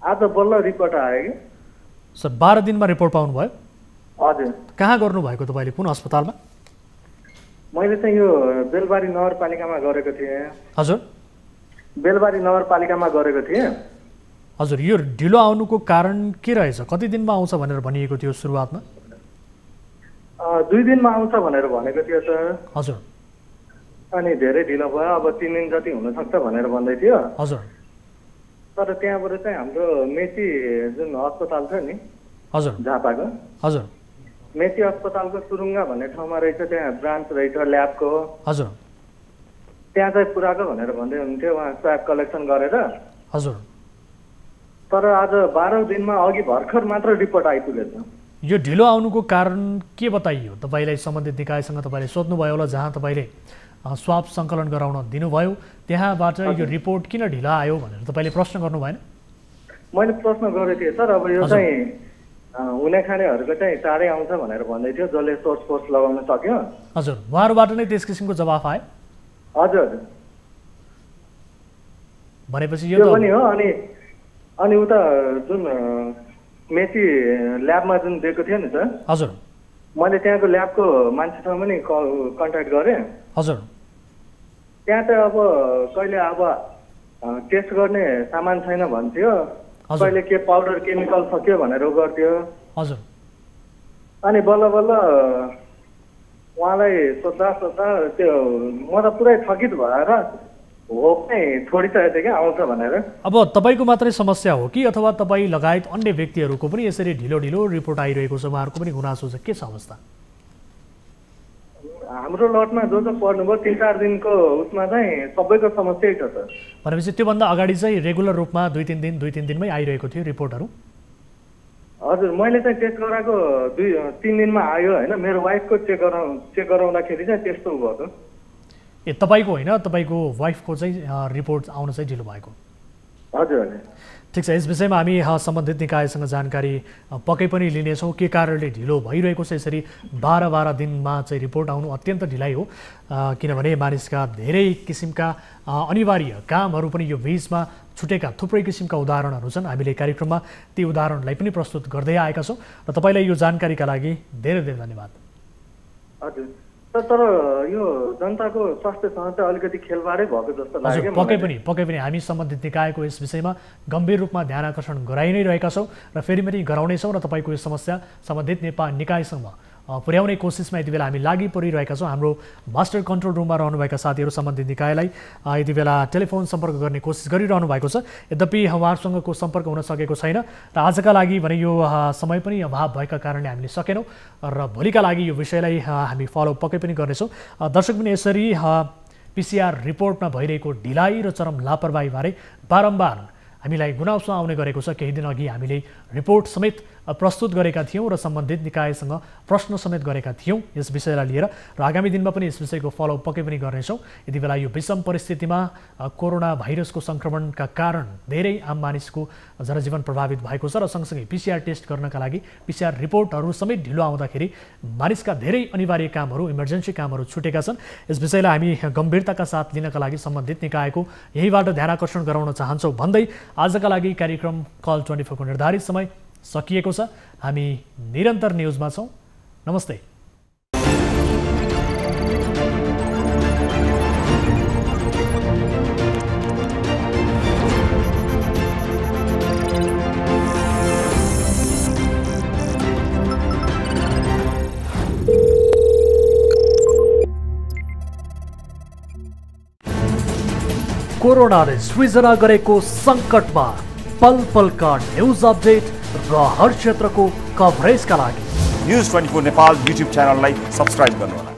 आज बल्ल रिपोर्ट आयो कि सर? 12 दिनमा रिपोर्ट पाउनुभयो? हजुर। कहाँ गर्नुभएको तपाईँले, कुन अस्पतालमा? मैले चाहिँ यो बेलबारी नगरपालिकामा गरेको थिएँ। हजुर, बेलबारी नगरपालिकामा गरेको थिएँ। हजुर, यो ढिलो आउनुको कारण के रहेछ? कति दिनमा आउँछ भनेर भनिएको थियो सुरुवातमा? 2 दिनमा आउँछ भनेर भनेको थियो सर। हजुर। अनि धेरै ढिलो भयो, अब 3 दिन जति हुनसक्छ भनेर भन्दै थियो। हजुर। तर त्यहाँबाट चाहिँ हाम्रो मेची जुन अस्पताल छ नि, हजुर, झापाको, हजुर, मेची अस्पतालको सुरुङ्गा भन्ने ठाउँमा रहेछ, त्यहाँ ब्रान्च रहेछ ल्याबको। हजुर। त्यहाँ चाहिँ पुऱ्याएको भनेर भन्दै हुन्थ्यो उहाँ स्वाब कलेक्सन गरेर। हजुर। तर आज 12 दिनमा अघि भर्खर मात्र रिपोर्ट आइपुगेछ। यो ढिलो आउनुको कारण के बताइयो? तपाईँलाई सम्बन्धित निकायसँग तपाईँले सोध्नुभयो होला, जहाँ तपाईँले स्वाब सङ्कलन गराउन दिनुभयो त्यहाँबाट यो रिपोर्ट किन ढिलो आयो भनेर तपाईँले प्रश्न गर्नु भएन? मैले प्रश्न गरेको थिएँ सर। अब यो चाहिँ हुने खानेहरूको चाहिँ चाँडै आउँछ भनेर भन्दै थियो, जसले सोर्स फोर्स लगाउन सक्यो। हजुर, उहाँहरूबाट नै त्यस किसिमको जवाफ आयो? हजुर हजुर। भनेपछि यो पनि हो। अनि उता जुन मेची ल्याबमा जुन दिएको थियो नि सर। हजुर। मैले त्यहाँको ल्याबको मान्छेसँग पनि कन्ट्याक्ट गरेँ। हजुर। त्यहाँ चाहिँ अब कहिले अब टेस्ट गर्ने सामान छैन भन्थ्यो, कहिले के पाउडर केमिकल सक्यो भनेर गर्थ्यो। हजुर। अनि बल्ल बल्ल उहाँलाई सोद्धा त्यो म त पुरै थकित भएर हो नै छोडिसकेको थिएँ क्या आउँछ भनेर। अब तपाईँको मात्रै समस्या हो कि अथवा तपाईँ लगायत अन्य व्यक्तिहरूको पनि यसरी ढिलो रिपोर्ट आइरहेको छ, उहाँहरूको पनि गुनासो छ, के छ अवस्था? हाम्रो लटमा जो पर्नुभयो 3-4 दिनको उसमा चाहिँ सबैको समस्या छ सर। भनेपछि त्योभन्दा अगाडि चाहिँ रेगुलर रूपमा 2-3 दिनमै आइरहेको थियो रिपोर्टहरू? हजुर, मैले चाहिँ टेस्ट गराएको 2-3 दिनमा आयो होइन। मेरो वाइफको चेक गराउँदाखेरि चाहिँ त्यस्तो भएको। ए, तपाईँको होइन, तपाईँको वाइफको चाहिँ रिपोर्ट आउन चाहिँ ढिलो भएको? हजुर हजुर। ठिक छ, यस विषयमा हामी सम्बन्धित निकायसँग जानकारी पक्कै पनि लिनेछौँ के कारणले ढिलो भइरहेको छ। यसरी 12 दिनमा चाहिँ रिपोर्ट आउनु अत्यन्त ढिलाइ हो, किनभने मानिसका धेरै किसिमका अनिवार्य कामहरू पनि यो बिचमा छुटेका थुप्रै किसिमका उदाहरणहरू छन्। हामीले कार्यक्रममा ती उदाहरणलाई पनि प्रस्तुत गर्दै आएका छौँ र तपाईँलाई यो जानकारीका लागि धेरै धेरै धन्यवाद। हजुर, तर यो जनताको स्वास्थ्यसँग चाहिँ अलिकति खेलबाडै भएको जस्तो लाग्यो। पक्कै पनि हामी सम्बन्धित निकायको यस विषयमा गम्भीर रूपमा ध्यान आकर्षण गराइ नै रहेका छौँ र फेरि पनि गराउनेछौँ र तपाईँको यो समस्या सम्बन्धित निकायसँग पुर्याउने कोसिसमा यति बेला हामी लागि परिरहेका छौँ। हाम्रो मास्टर कन्ट्रोल रुममा रहनुभएका साथीहरू सम्बन्धित निकायलाई यति बेला टेलिफोन सम्पर्क गर्ने कोसिस गरिरहनु भएको छ, यद्यपि उहाँहरूसँगको सम्पर्क हुन सकेको छैन र आजका लागि भने यो समय पनि अभाव भएका कारणले हामीले सकेनौँ र भोलिका लागि यो विषयलाई हामी फलोअप पक्कै पनि गर्नेछौँ। दर्शक पनि यसरी PCR रिपोर्टमा भइरहेको ढिलाइ र चरम लापरवाहीबारे बारम्बार हामीलाई गुनासो आउने गरेको छ। केही दिन अघि हामीले रिपोर्ट समेत प्रस्तुत गरेका थियौँ र सम्बन्धित निकायसँग प्रश्न समेत गरेका थियौँ यस विषयलाई लिएर र आगामी दिनमा पनि यस विषयको फलोअप पक्कै पनि गर्नेछौँ। यति बेला यो विषम परिस्थितिमा कोरोना भाइरसको सङ्क्रमणका कारण धेरै आम मानिसको जनजीवन प्रभावित भएको छ र सँगसँगै PCR टेस्ट गर्नका लागि PCR रिपोर्टहरू समेत ढिलो आउँदाखेरि मानिसका धेरै अनिवार्य कामहरू इमर्जेन्सी कामहरू छुटेका छन्। यस विषयलाई हामी गम्भीरताका साथ लिनका लागि सम्बन्धित निकायको यहीबाट ध्यानाकर्षण गराउन चाहन्छौँ भन्दै आजका लागि कार्यक्रम कल 24 को निर्धारित समय सकिएको छ। हामी निरन्तर न्युजमा छौँ। नमस्ते। कोरोनाले सृजना गरेको सङ्कटमा पल पलका न्युज अपडेट र हर क्षेत्रको कभरेजका लागि न्युज 24 नेपाल युट्युब च्यानललाई सब्स्क्राइब गर्नुहोला।